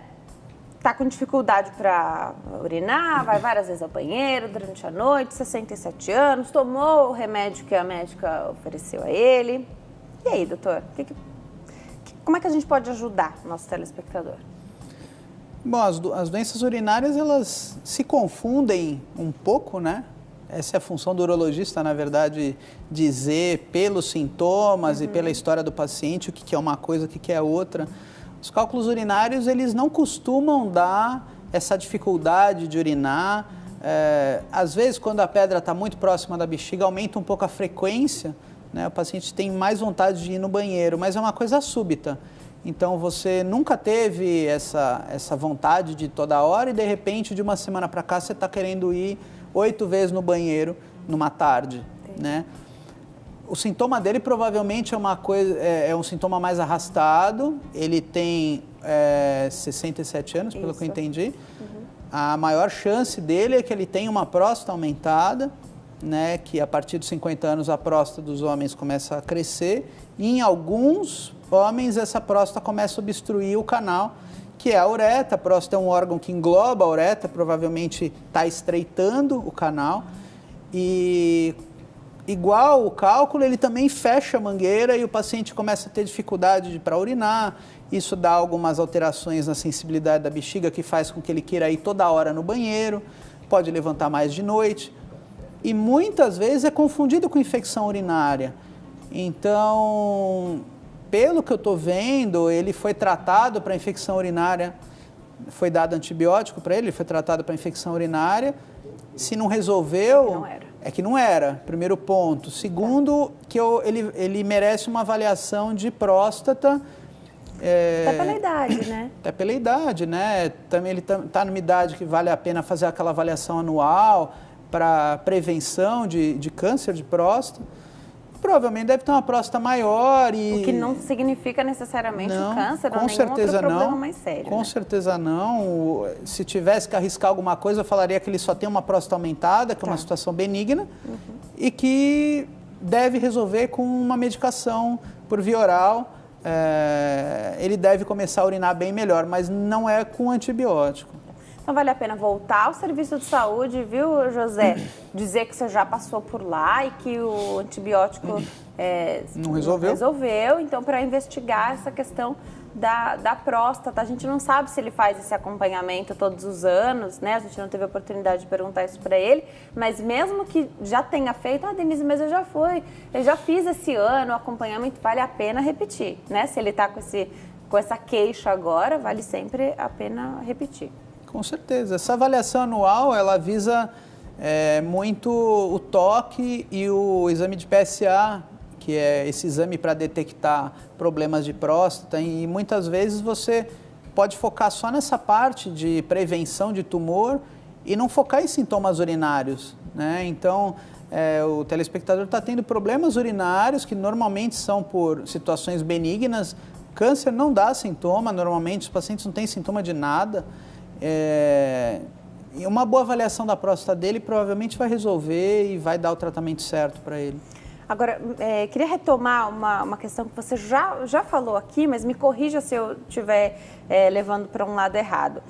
tá com dificuldade para urinar, vai várias vezes ao banheiro durante a noite, 67 anos, tomou o remédio que a médica ofereceu a ele. E aí, doutor? Como é que a gente pode ajudar o nosso telespectador? Bom, as doenças urinárias, elas se confundem um pouco, né? Essa é a função do urologista, na verdade, dizer pelos sintomas e pela história do paciente o que é uma coisa, o que é outra. Os cálculos urinários, eles não costumam dar essa dificuldade de urinar. Às vezes, quando a pedra está muito próxima da bexiga, aumenta um pouco a frequência, né? O paciente tem mais vontade de ir no banheiro, mas é uma coisa súbita. Então, você nunca teve essa vontade de toda hora e, de repente, de uma semana para cá, você está querendo ir 8 vezes no banheiro numa tarde, né? O sintoma dele provavelmente é um sintoma mais arrastado. Ele tem 67 anos, pelo que eu entendi. A maior chance dele é que ele tenha uma próstata aumentada, né? Que a partir dos 50 anos a próstata dos homens começa a crescer. E em alguns homens essa próstata começa a obstruir o canal, que é a uretra. A próstata é um órgão que engloba a uretra, provavelmente está estreitando o canal. E igual o cálculo, ele também fecha a mangueira e o paciente começa a ter dificuldade para urinar. Isso dá algumas alterações na sensibilidade da bexiga que faz com que ele queira ir toda hora no banheiro, pode levantar mais de noite. E muitas vezes é confundido com infecção urinária. Então, pelo que eu estou vendo, ele foi tratado para infecção urinária, foi dado antibiótico para ele foi tratado para infecção urinária Se não resolveu, não era. é que não era, primeiro ponto. Segundo, que ele merece uma avaliação de próstata. Até pela idade, né? Até pela idade, né? Também ele está numa idade que vale a pena fazer aquela avaliação anual para prevenção de câncer de próstata. Provavelmente deve ter uma próstata maior e... O que não significa necessariamente o câncer ou com nenhum certeza outro problema não, mais sério. Com né? certeza não. Se tivesse que arriscar alguma coisa, eu falaria que ele só tem uma próstata aumentada, que é uma situação benigna, e que deve resolver com uma medicação por via oral. Ele deve começar a urinar bem melhor, mas não é com antibiótico. Então vale a pena voltar ao serviço de saúde, viu, José? Dizer que você já passou por lá e que o antibiótico não resolveu. Então, para investigar essa questão da próstata, a gente não sabe se ele faz esse acompanhamento todos os anos, né? A gente não teve a oportunidade de perguntar isso para ele, mas mesmo que já tenha feito, Denise, mas eu já fiz esse ano o acompanhamento, vale a pena repetir, né? Se ele está com essa queixa agora, vale sempre a pena repetir. Com certeza. Essa avaliação anual, ela visa muito o toque e o exame de PSA, que é esse exame para detectar problemas de próstata, e muitas vezes você pode focar só nessa parte de prevenção de tumor e não focar em sintomas urinários, né? Então, o telespectador está tendo problemas urinários que normalmente são por situações benignas. Câncer não dá sintoma, normalmente os pacientes não têm sintoma de nada. E uma boa avaliação da próstata dele provavelmente vai resolver e vai dar o tratamento certo para ele. Agora, queria retomar uma questão que você já falou aqui, mas me corrija se eu estiver levando para um lado errado.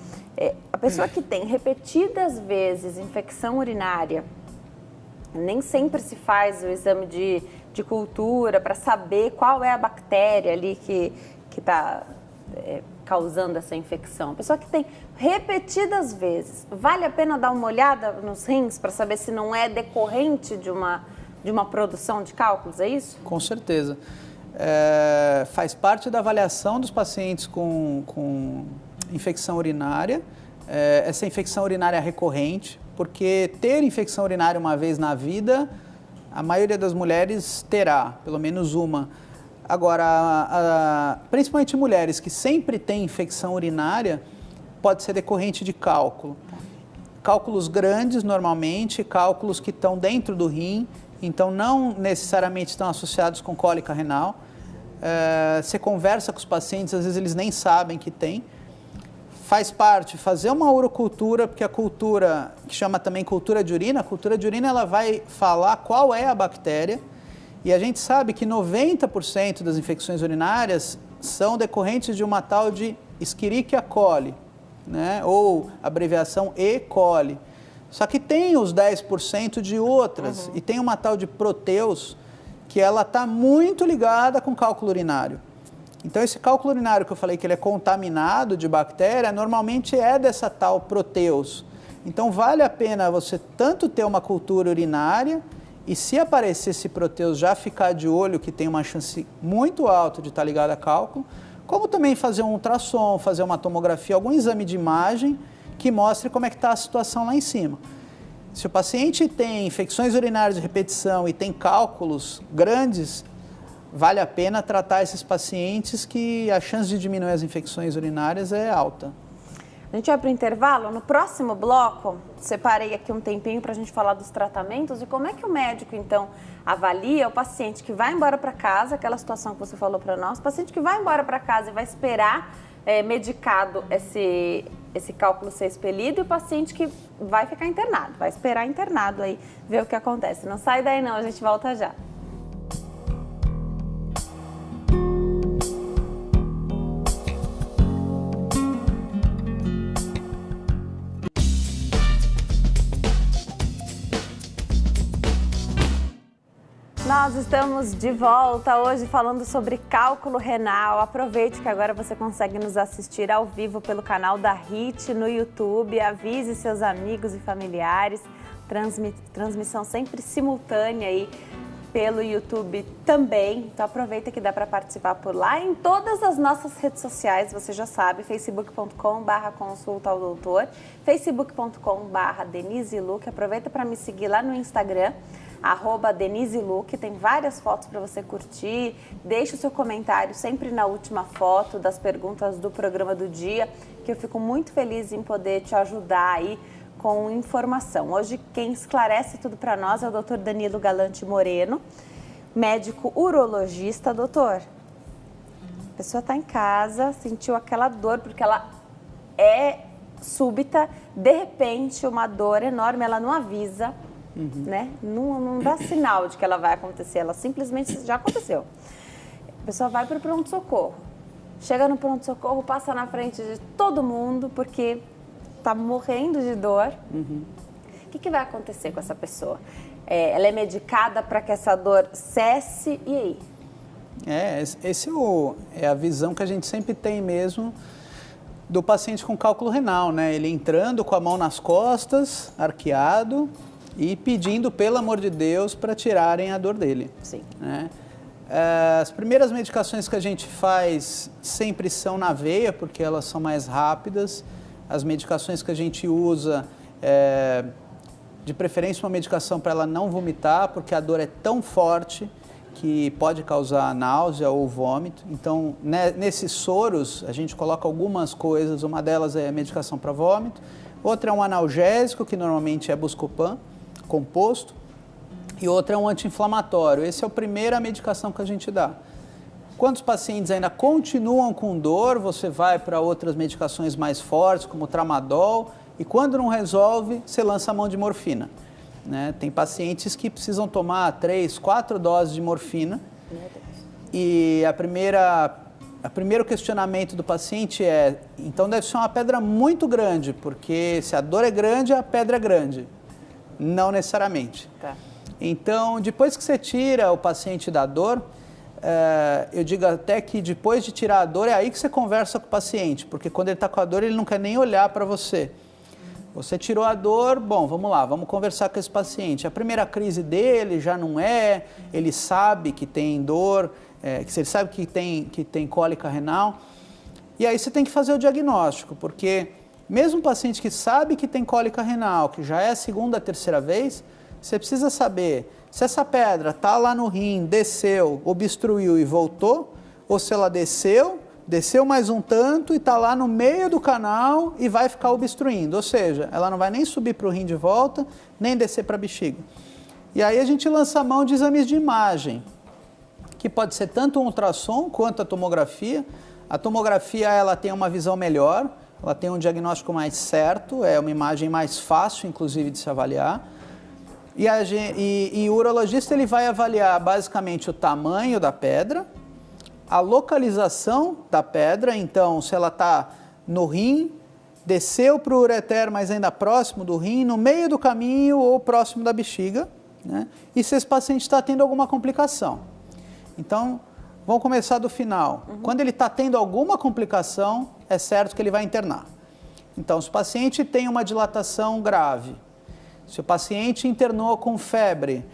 A pessoa que tem repetidas vezes infecção urinária, nem sempre se faz o exame de cultura para saber qual é a bactéria ali que está causando essa infecção. A pessoa que tem repetidas vezes, vale a pena dar uma olhada nos rins para saber se não é decorrente de uma produção de cálculos, é isso? Com certeza. Faz parte da avaliação dos pacientes com infecção urinária, essa infecção urinária recorrente, porque ter infecção urinária uma vez na vida, a maioria das mulheres terá, pelo menos uma. Agora, principalmente mulheres que sempre têm infecção urinária, pode ser decorrente de cálculo. Cálculos grandes, normalmente, cálculos que estão dentro do rim, então não necessariamente estão associados com cólica renal. Você conversa com os pacientes, às vezes eles nem sabem que tem. Faz parte fazer uma urocultura, porque a cultura, que chama também cultura de urina, a cultura de urina ela vai falar qual é a bactéria. E a gente sabe que 90% das infecções urinárias são decorrentes de uma tal de Escherichia coli, né? Ou abreviação E. coli. Só que tem os 10% de outras, e tem uma tal de Proteus, que ela está muito ligada com cálculo urinário. Então, esse cálculo urinário que eu falei que ele é contaminado de bactéria, normalmente é dessa tal Proteus. Então, vale a pena você tanto ter uma cultura urinária, e se aparecer esse Proteus, já ficar de olho, que tem uma chance muito alta de estar ligado a cálculo, como também fazer um ultrassom, fazer uma tomografia, algum exame de imagem que mostre como é que está a situação lá em cima. Se o paciente tem infecções urinárias de repetição e tem cálculos grandes, vale a pena tratar esses pacientes que a chance de diminuir as infecções urinárias é alta. A gente vai para o intervalo. No próximo bloco, separei aqui um tempinho para a gente falar dos tratamentos e como é que o médico, então, avalia o paciente que vai embora para casa, aquela situação que você falou para nós, o paciente que vai embora para casa e vai esperar medicado esse cálculo ser expelido, e o paciente que vai ficar internado, vai esperar internado aí, ver o que acontece. Não sai daí não, a gente volta já. Nós estamos de volta hoje falando sobre cálculo renal. Aproveite que agora você consegue nos assistir ao vivo pelo canal da HIT no YouTube. Avise seus amigos e familiares. Transmissão sempre simultânea aí pelo YouTube também. Então aproveita que dá para participar por lá. Em todas as nossas redes sociais, você já sabe, facebook.com/consulta ao doutor, facebook.com/Denise Luque. Aproveita para me seguir lá no Instagram, @Denise Luque. Tem várias fotos para você curtir. Deixe o seu comentário sempre na última foto das perguntas do programa do dia, que eu fico muito feliz em poder te ajudar aí com informação. Hoje quem esclarece tudo para nós é o Dr. Danilo Galante Moreno, médico urologista. Doutor, a pessoa está em casa, sentiu aquela dor porque ela é súbita, de repente uma dor enorme, ela não avisa, né? Não dá sinal de que ela vai acontecer, ela simplesmente já aconteceu. A pessoa vai para o pronto-socorro, chega no pronto-socorro, passa na frente de todo mundo porque está morrendo de dor. O que vai acontecer com essa pessoa? Ela é medicada para que essa dor cesse, e aí? Esse é a visão que a gente sempre tem mesmo do paciente com cálculo renal, né? Ele entrando com a mão nas costas, arqueado e pedindo, pelo amor de Deus, para tirarem a dor dele. Sim. Né? As primeiras medicações que a gente faz sempre são na veia, porque elas são mais rápidas. As medicações que a gente usa, de preferência uma medicação para ela não vomitar, porque a dor é tão forte que pode causar náusea ou vômito. Então, nesses soros, a gente coloca algumas coisas, uma delas é a medicação para vômito, outra é um analgésico, que normalmente é Buscopan, composto, e outra é um anti-inflamatório. Essa é a primeira medicação que a gente dá. Quando os pacientes ainda continuam com dor, você vai para outras medicações mais fortes, como o tramadol, e quando não resolve, você lança a mão de morfina. Né? Tem pacientes que precisam tomar 3, 4 doses de morfina. E o primeiro questionamento do paciente é, então deve ser uma pedra muito grande, porque se a dor é grande, a pedra é grande. Não necessariamente. Tá. Então, depois que você tira o paciente da dor, eu digo até que depois de tirar a dor, é aí que você conversa com o paciente, porque quando ele está com a dor, ele não quer nem olhar para você. Você tirou a dor, bom, vamos lá, vamos conversar com esse paciente. A primeira crise dele já não ele sabe que tem dor, ele sabe que tem cólica renal. E aí você tem que fazer o diagnóstico, porque mesmo um paciente que sabe que tem cólica renal, que já é a segunda, terceira vez, você precisa saber se essa pedra está lá no rim, desceu, obstruiu e voltou, ou se ela desceu mais um tanto e está lá no meio do canal e vai ficar obstruindo. Ou seja, ela não vai nem subir para o rim de volta, nem descer para a bexiga. E aí a gente lança a mão de exames de imagem, que pode ser tanto um ultrassom quanto a tomografia. A tomografia ela tem uma visão melhor, ela tem um diagnóstico mais certo, é uma imagem mais fácil, inclusive, de se avaliar. E o urologista ele vai avaliar basicamente o tamanho da pedra, a localização da pedra, então se ela está no rim, desceu para o ureter, mas ainda próximo do rim, no meio do caminho ou próximo da bexiga, né? E se esse paciente está tendo alguma complicação. Então, vamos começar do final. Quando ele está tendo alguma complicação, é certo que ele vai internar. Então, se o paciente tem uma dilatação grave, se o paciente internou com febre,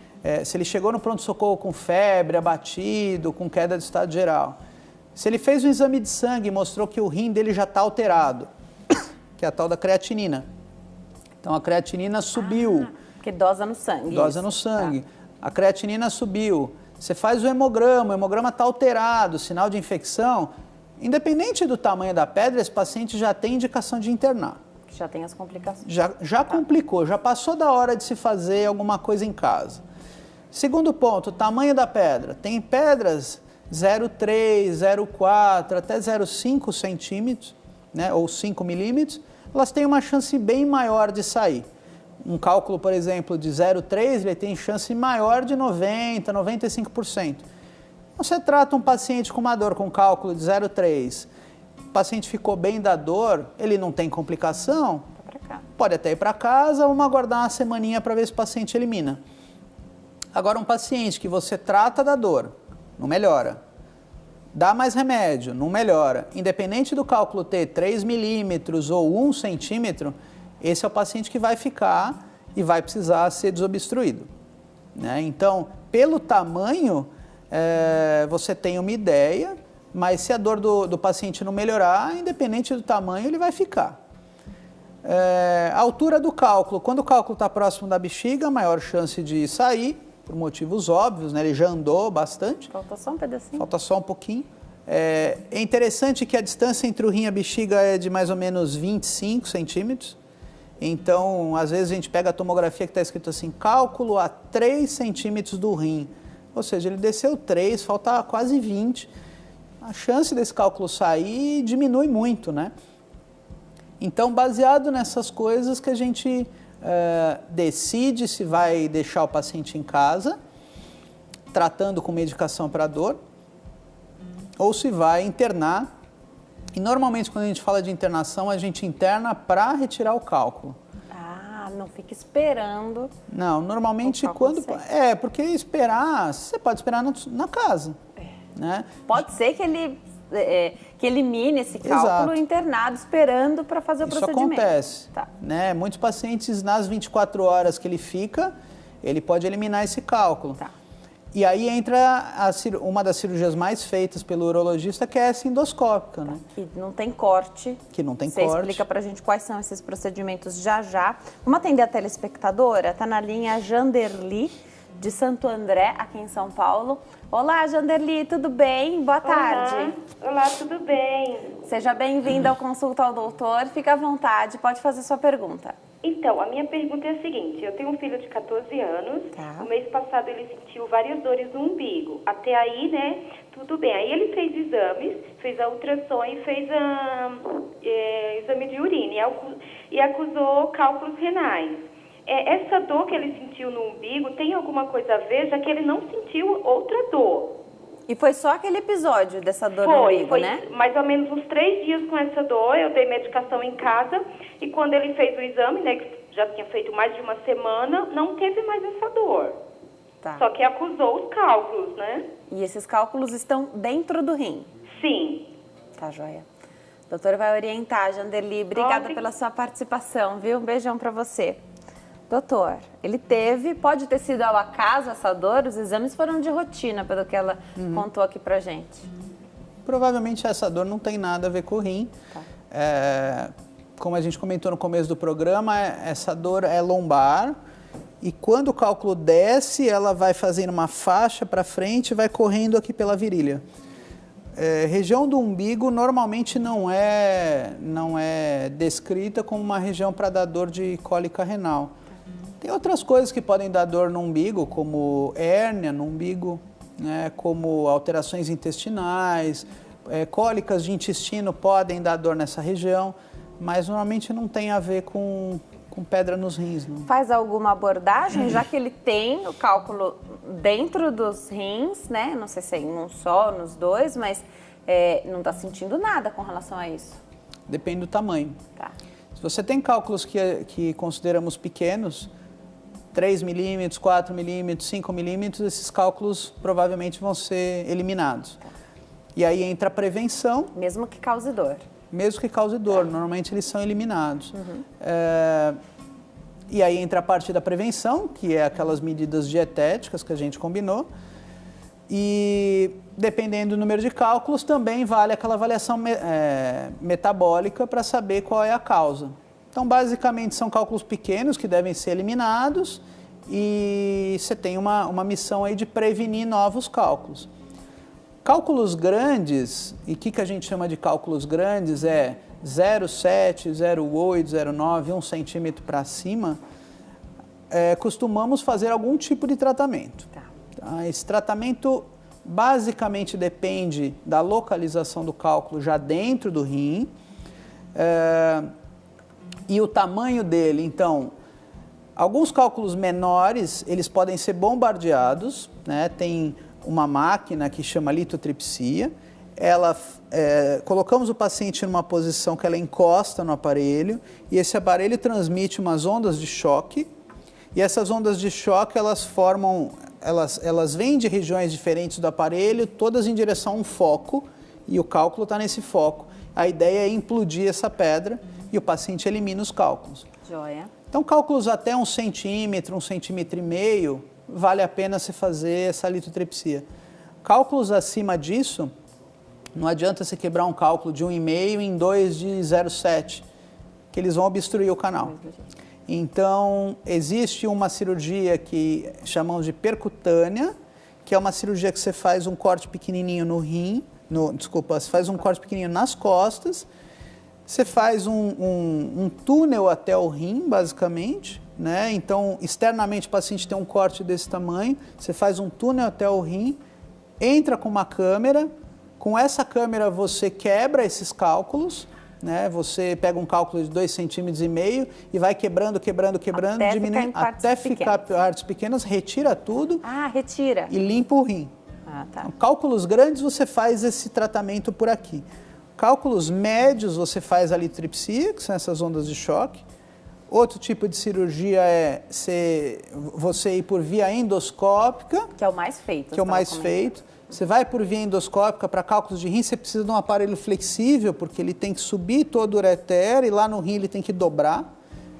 se ele chegou no pronto-socorro com febre, abatido, com queda de estado geral, se ele fez um exame de sangue e mostrou que o rim dele já está alterado, que é a tal da creatinina. Então, a creatinina subiu. Porque dosa no sangue. Dosa no sangue. Tá. A creatinina subiu. Você faz o hemograma está alterado, sinal de infecção. Independente do tamanho da pedra, esse paciente já tem indicação de internar. Já tem as complicações. Já complicou, já passou da hora de se fazer alguma coisa em casa. Segundo ponto, o tamanho da pedra. Tem pedras 0,3, 0,4, até 0,5 centímetros, né, ou 5 milímetros, elas têm uma chance bem maior de sair. Um cálculo, por exemplo, de 0,3, ele tem chance maior de 90%, 95%. Você trata um paciente com uma dor com cálculo de 0,3, o paciente ficou bem da dor, ele não tem complicação, pode até ir para casa, vamos aguardar uma semaninha para ver se o paciente elimina. Agora, um paciente que você trata da dor, não melhora, dá mais remédio, não melhora, independente do cálculo ter 3 milímetros ou 1 centímetro, esse é o paciente que vai ficar e vai precisar ser desobstruído. Né? Então, pelo tamanho, você tem uma ideia, mas se a dor do paciente não melhorar, independente do tamanho, ele vai ficar. A altura do cálculo, quando o cálculo está próximo da bexiga, maior chance de sair, por motivos óbvios, né? Ele já andou bastante. Falta só um pedacinho. Falta só um pouquinho. É interessante que a distância entre o rim e a bexiga é de mais ou menos 25 centímetros. Então, às vezes a gente pega a tomografia que está escrito assim, cálculo a 3 centímetros do rim. Ou seja, ele desceu 3, falta quase 20. A chance desse cálculo sair diminui muito, né? Então, baseado nessas coisas que a gente decide se vai deixar o paciente em casa, tratando com medicação para dor, ou se vai internar. E normalmente quando a gente fala de internação, a gente interna para retirar o cálculo. Ah, não fica esperando. Não, normalmente quando... porque esperar, você pode esperar na casa. Né? Pode ser que ele que elimine esse cálculo. Exato. Internado, esperando para fazer o procedimento. Isso acontece. Tá. Né? Muitos pacientes, nas 24 horas que ele fica, ele pode eliminar esse cálculo. Tá. E aí entra uma das cirurgias mais feitas pelo urologista, que é essa endoscópica. Né? Que não tem corte. Que não tem corte. Você explica pra gente quais são esses procedimentos já. Vamos atender a telespectadora? Tá na linha Janderli, de Santo André, aqui em São Paulo. Olá, Janderli, tudo bem? Boa tarde. Olá, tudo bem? Seja bem-vinda ao Consulta ao Doutor. Fica à vontade, pode fazer sua pergunta. Então, a minha pergunta é a seguinte, eu tenho um filho de 14 anos, No mês passado ele sentiu várias dores no umbigo, até aí, né, tudo bem. Aí ele fez exames, fez a ultrassom e fez exame de urina e acusou cálculos renais. Essa dor que ele sentiu no umbigo tem alguma coisa a ver, já que ele não sentiu outra dor? E foi só aquele episódio dessa dor no umbigo, né? Foi mais ou menos uns 3 dias com essa dor, eu dei medicação em casa e quando ele fez o exame, né, que já tinha feito mais de uma semana, não teve mais essa dor. Tá. Só que acusou os cálculos, né? E esses cálculos estão dentro do rim? Sim. Tá, joia. O doutor vai orientar, Janderli. Obrigada pela sua participação, viu? Um beijão pra você. Doutor, ele pode ter sido ao acaso essa dor? Os exames foram de rotina, pelo que ela contou aqui pra gente. Provavelmente essa dor não tem nada a ver com o rim. Tá. Como a gente comentou no começo do programa, essa dor é lombar e quando o cálculo desce, ela vai fazendo uma faixa para frente e vai correndo aqui pela virilha. Região do umbigo normalmente não é descrita como uma região para dar dor de cólica renal. Tem outras coisas que podem dar dor no umbigo, como hérnia no umbigo, né, como alterações intestinais, cólicas de intestino podem dar dor nessa região, mas normalmente não tem a ver com pedra nos rins. Não. Faz alguma abordagem, já que ele tem o cálculo dentro dos rins, né? Não sei se é em um só, nos dois, mas não está sentindo nada com relação a isso? Depende do tamanho. Tá. Se você tem cálculos que consideramos pequenos, 3 milímetros, 4 milímetros, 5 milímetros, esses cálculos provavelmente vão ser eliminados. Tá. E aí entra a prevenção. Mesmo que cause dor. Mesmo que cause dor, normalmente eles são eliminados. E aí entra a parte da prevenção, que é aquelas medidas dietéticas que a gente combinou. E dependendo do número de cálculos, também vale aquela avaliação metabólica para saber qual é a causa. Então, basicamente, são cálculos pequenos que devem ser eliminados e você tem uma missão aí de prevenir novos cálculos. Cálculos grandes, e o que a gente chama de cálculos grandes é 0,7, 0,8, 0,9, 1 centímetro para cima, costumamos fazer algum tipo de tratamento. Tá? Esse tratamento basicamente depende da localização do cálculo já dentro do rim e o tamanho dele. Então, alguns cálculos menores, eles podem ser bombardeados, né? Tem uma máquina que chama litotripsia. Colocamos o paciente numa posição que ela encosta no aparelho e esse aparelho transmite umas ondas de choque e essas ondas de choque elas vêm de regiões diferentes do aparelho, todas em direção a um foco e o cálculo está nesse foco. A ideia é implodir essa pedra e o paciente elimina os cálculos. Joia. Então, cálculos até 1 centímetro, 1,5 centímetros, vale a pena você fazer essa litotripsia. Cálculos acima disso, não adianta você quebrar um cálculo de 1,5 em 2 de 0,7, que eles vão obstruir o canal. Então, existe uma cirurgia que chamamos de percutânea, que é uma cirurgia que você faz um corte pequenininho no rim, você faz um corte pequenininho nas costas, você faz um túnel até o rim, basicamente, né? Então, externamente o paciente tem um corte desse tamanho, você faz um túnel até o rim, entra com uma câmera, com essa câmera você quebra esses cálculos, né? Você pega um cálculo de 2,5 cm e vai quebrando, diminuindo, até ficar partes pequenas, retira tudo. Retira. E limpa o rim. Tá. Então, cálculos grandes você faz esse tratamento por aqui. Cálculos médios você faz a litotripsia, que são essas ondas de choque. Outro tipo de cirurgia é você ir por via endoscópica. Que é o mais feito. Que é o mais feito. Você vai por via endoscópica para cálculos de rim, você precisa de um aparelho flexível, porque ele tem que subir todo o ureter e lá no rim ele tem que dobrar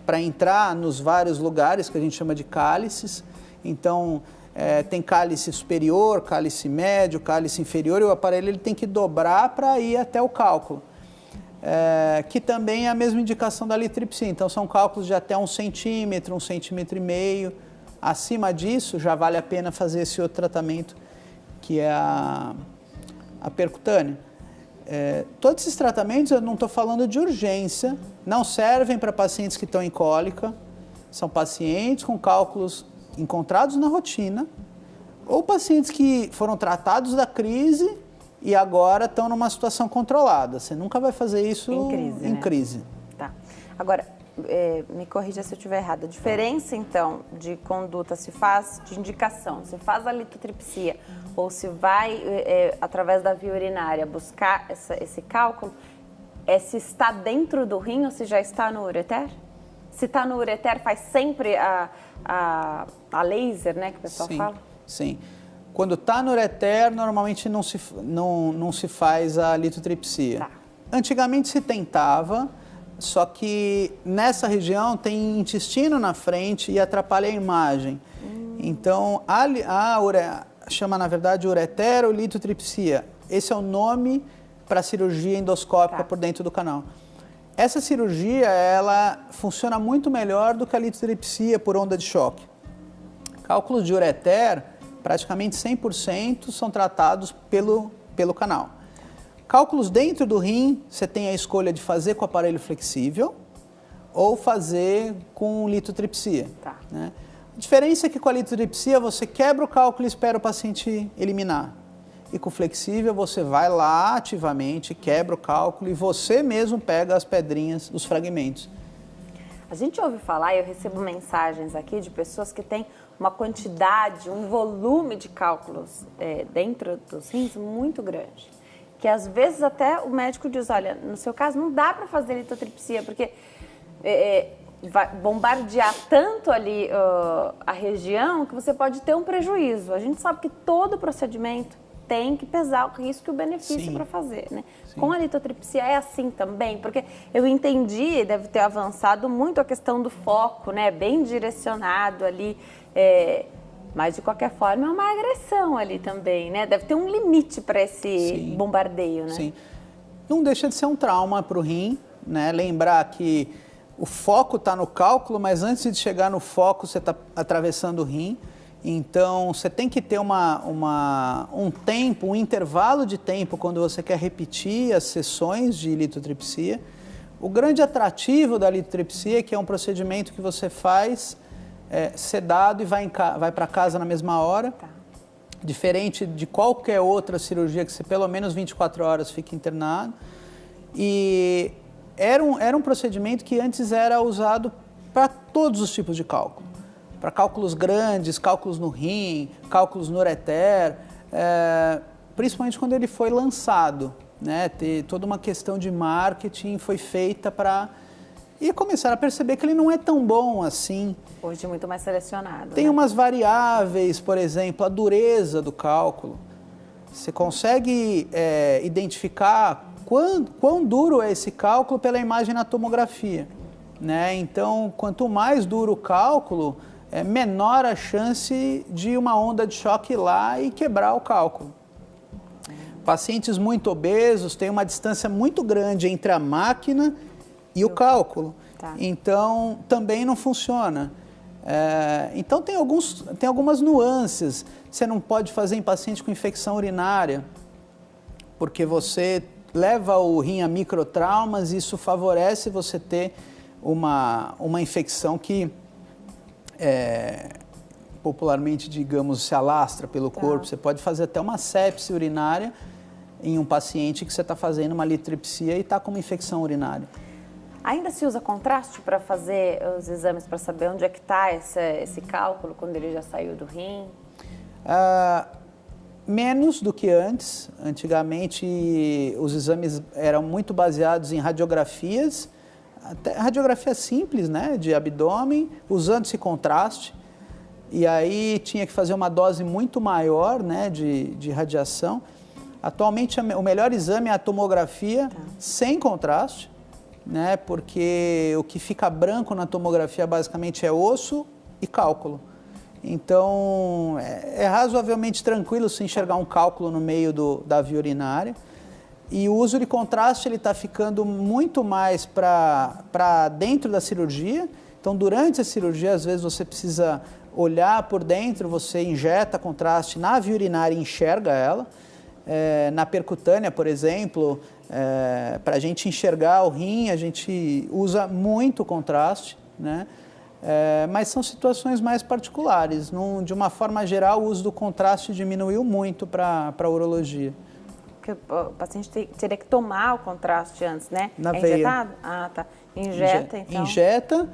para entrar nos vários lugares que a gente chama de cálices. Então, tem cálice superior, cálice médio, cálice inferior, e o aparelho ele tem que dobrar para ir até o cálculo. Que também é a mesma indicação da litotripsia. Então, são cálculos de até 1 centímetro, 1,5 centímetros. Acima disso, já vale a pena fazer esse outro tratamento, que é a percutânea. Todos esses tratamentos, eu não estou falando de urgência, não servem para pacientes que estão em cólica, são pacientes com cálculos encontrados na rotina, ou pacientes que foram tratados da crise e agora estão numa situação controlada. Você nunca vai fazer isso em crise. Tá. Agora, me corrija se eu estiver errada. A diferença, então, de conduta se faz, de indicação, se faz a litotripsia ou se vai, através da via urinária, buscar esse cálculo, se está dentro do rim ou se já está no ureter? Se está no ureter, faz sempre a laser, né, que o pessoal fala? Sim. Quando está no ureter, normalmente não se faz a litotripsia. Tá. Antigamente se tentava, só que nessa região tem intestino na frente e atrapalha a imagem. Então, chama na verdade ureterolitotripsia. Esse é o nome para a cirurgia endoscópica por dentro do canal. Essa cirurgia, ela funciona muito melhor do que a litotripsia por onda de choque. Cálculos de ureter, praticamente 100% são tratados pelo canal. Cálculos dentro do rim, você tem a escolha de fazer com aparelho flexível ou fazer com litotripsia. Tá. Né? A diferença é que com a litotripsia você quebra o cálculo e espera o paciente eliminar. E com o flexível você vai lá ativamente, quebra o cálculo e você mesmo pega as pedrinhas, os fragmentos. A gente ouve falar, eu recebo mensagens aqui de pessoas que têm uma quantidade, um volume de cálculos dentro dos rins muito grande. Que às vezes até o médico diz, olha, no seu caso não dá para fazer litotripsia, porque vai bombardear tanto ali a região que você pode ter um prejuízo. A gente sabe que todo procedimento tem que pesar o risco e o benefício para fazer, né? Sim. Com a litotripsia é assim também, porque eu entendi, deve ter avançado muito a questão do foco, né? Bem direcionado ali, mas de qualquer forma é uma agressão ali também, né? Deve ter um limite para esse bombardeio, né? Sim. Não deixa de ser um trauma para o rim, né? Lembrar que o foco está no cálculo, mas antes de chegar no foco você está atravessando o rim. Então, você tem que ter um tempo, um intervalo de tempo quando você quer repetir as sessões de litotripsia. O grande atrativo da litotripsia é que é um procedimento que você faz sedado e vai para casa na mesma hora. Tá. Diferente de qualquer outra cirurgia que você pelo menos 24 horas fica internado. E era um procedimento que antes era usado para todos os tipos de cálculo. Para cálculos grandes, cálculos no rim, cálculos no ureter, principalmente quando ele foi lançado, né? Toda uma questão de marketing foi feita para... E começaram a perceber que ele não é tão bom assim. Hoje é muito mais selecionado. Tem umas variáveis, por exemplo, a dureza do cálculo. Você consegue identificar quão duro é esse cálculo pela imagem na tomografia, né? Então, quanto mais duro o cálculo, é menor a chance de uma onda de choque ir lá e quebrar o cálculo. Pacientes muito obesos têm uma distância muito grande entre a máquina e o cálculo. Tá. Então, também não funciona. Então, tem algumas nuances. Você não pode fazer em paciente com infecção urinária, porque você leva o rim a microtraumas e isso favorece você ter uma infecção que, popularmente, digamos, se alastra pelo corpo. Você pode fazer até uma sepse urinária em um paciente que você está fazendo uma litripsia e está com uma infecção urinária. Ainda se usa contraste para fazer os exames, para saber onde é que está esse cálculo, quando ele já saiu do rim? Menos do que antes. Antigamente, os exames eram muito baseados em radiografias, até radiografia simples, né, de abdômen, usando esse contraste. E aí tinha que fazer uma dose muito maior, né, de radiação. Atualmente, o melhor exame é a tomografia sem contraste, né, porque o que fica branco na tomografia basicamente é osso e cálculo. Então, é razoavelmente tranquilo se enxergar um cálculo no meio da via urinária. E o uso de contraste está ficando muito mais para dentro da cirurgia. Então, durante a cirurgia, às vezes você precisa olhar por dentro, você injeta contraste na via urinária e enxerga ela. Na percutânea, por exemplo, para a gente enxergar o rim, a gente usa muito contraste, né? Mas são situações mais particulares. De uma forma geral, o uso do contraste diminuiu muito para a urologia. Porque o paciente teria que tomar o contraste antes, né? Na veia. Injetado? Ah, tá. Injeta, então. Injeta,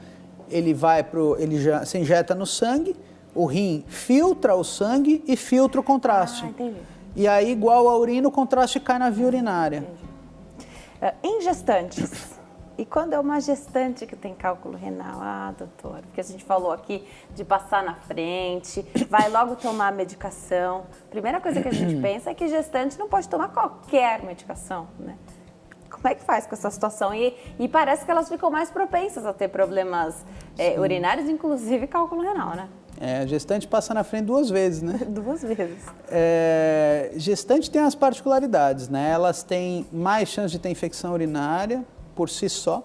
se injeta no sangue, o rim filtra o sangue e filtra o contraste. Ah, entendi. E aí, igual a urina, o contraste cai na via urinária. Em gestantes, e quando é uma gestante que tem cálculo renal? Ah, doutora, porque a gente falou aqui de passar na frente, vai logo tomar a medicação. Primeira coisa que a gente pensa é que gestante não pode tomar qualquer medicação, né? Como é que faz com essa situação? E parece que elas ficam mais propensas a ter problemas urinários, inclusive cálculo renal, né? A gestante passa na frente 2 vezes, né? 2 vezes. Gestante tem as particularidades, né? Elas têm mais chance de ter infecção urinária por si só,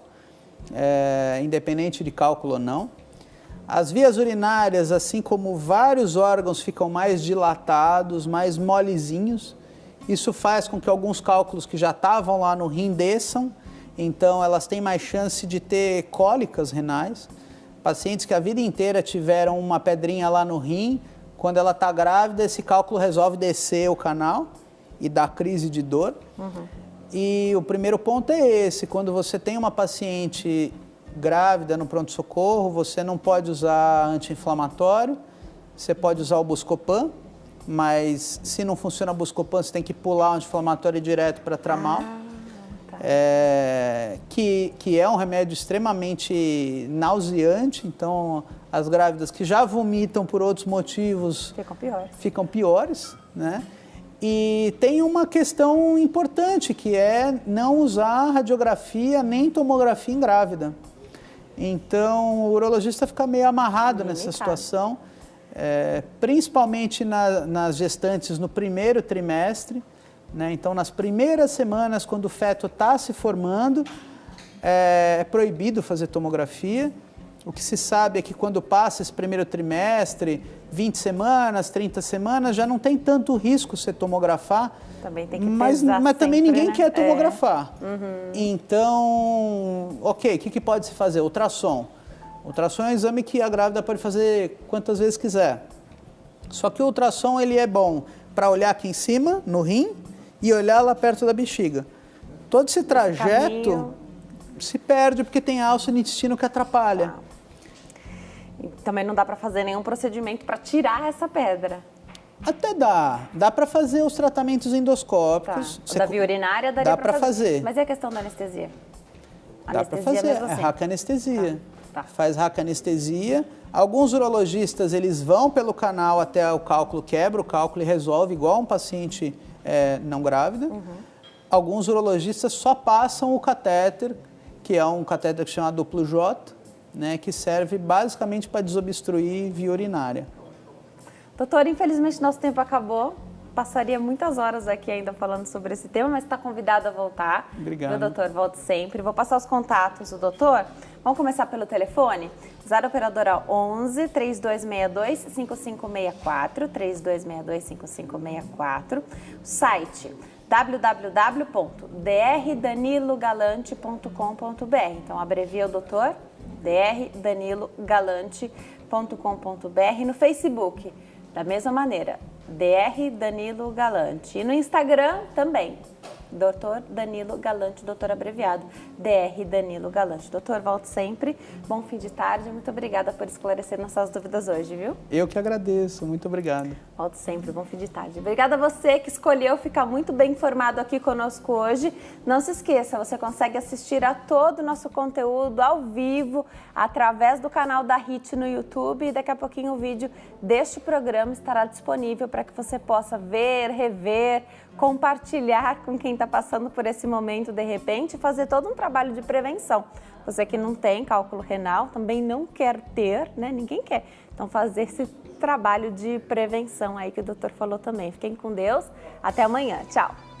independente de cálculo ou não. As vias urinárias, assim como vários órgãos, ficam mais dilatados, mais molezinhos. Isso faz com que alguns cálculos que já estavam lá no rim desçam, então elas têm mais chance de ter cólicas renais. Pacientes que a vida inteira tiveram uma pedrinha lá no rim, quando ela está grávida, esse cálculo resolve descer o canal e dar crise de dor. Uhum. E o primeiro ponto é esse: quando você tem uma paciente grávida no pronto-socorro, você não pode usar anti-inflamatório, você pode usar o Buscopan, mas se não funciona o Buscopan, você tem que pular o anti-inflamatório direto para Tramal. Que é um remédio extremamente nauseante, então as grávidas que já vomitam por outros motivos ficam piores, né? E tem uma questão importante, que é não usar radiografia nem tomografia em grávida. Então o urologista fica meio amarrado nessa situação, principalmente nas gestantes no primeiro trimestre. Né? Então, nas primeiras semanas, quando o feto está se formando, é proibido fazer tomografia. O que se sabe é que quando passa esse primeiro trimestre, 20 semanas, 30 semanas, já não tem tanto risco você tomografar. Também tem que mas também ninguém quer tomografar. Uhum. Então, o que pode se fazer? Ultrassom. Ultrassom é um exame que a grávida pode fazer quantas vezes quiser. Só que o ultrassom ele é bom para olhar aqui em cima, no rim, e olhar lá perto da bexiga. Todo esse trajeto se perde porque tem alça no intestino que atrapalha. E também não dá para fazer nenhum procedimento para tirar essa pedra. Até dá para fazer os tratamentos endoscópicos. Da via urinária daria para fazer. Mas e a questão da anestesia? Dá para fazer, é racanestesia. Faz racanestesia. Alguns urologistas, eles vão pelo canal até o cálculo, quebra o cálculo e resolve, igual um paciente não grávida. Uhum. Alguns urologistas só passam o catéter, que é um catéter que se chama duplo J, né, que serve basicamente para desobstruir via urinária. Doutor, infelizmente nosso tempo acabou. Passaria muitas horas aqui ainda falando sobre esse tema, mas está convidado a voltar. Obrigado. Meu doutor, volte sempre. Vou passar os contatos do doutor. Vamos começar pelo telefone? Usar a operadora 11 3262 5564, 3262 5564. O site www.drdanilogalante.com.br. Então, abrevia o doutor, drdanilogalante.com.br. No Facebook, da mesma maneira, Dr. Danilo Galante. E no Instagram também, Dr. Danilo Galante, doutor abreviado, Dr. Danilo Galante. Doutor, volte sempre. Bom fim de tarde. Muito obrigada por esclarecer nossas dúvidas hoje, viu? Eu que agradeço. Muito obrigado. Volte sempre. Bom fim de tarde. Obrigada a você que escolheu ficar muito bem informado aqui conosco hoje. Não se esqueça, você consegue assistir a todo o nosso conteúdo ao vivo através do canal da HIT no YouTube e daqui a pouquinho o vídeo deste programa estará disponível para que você possa ver, rever, compartilhar com quem está passando por esse momento de repente e fazer todo um trabalho de prevenção. Você que não tem cálculo renal, também não quer ter, né? Ninguém quer. Então fazer esse trabalho de prevenção aí que o doutor falou também. Fiquem com Deus. Até amanhã. Tchau.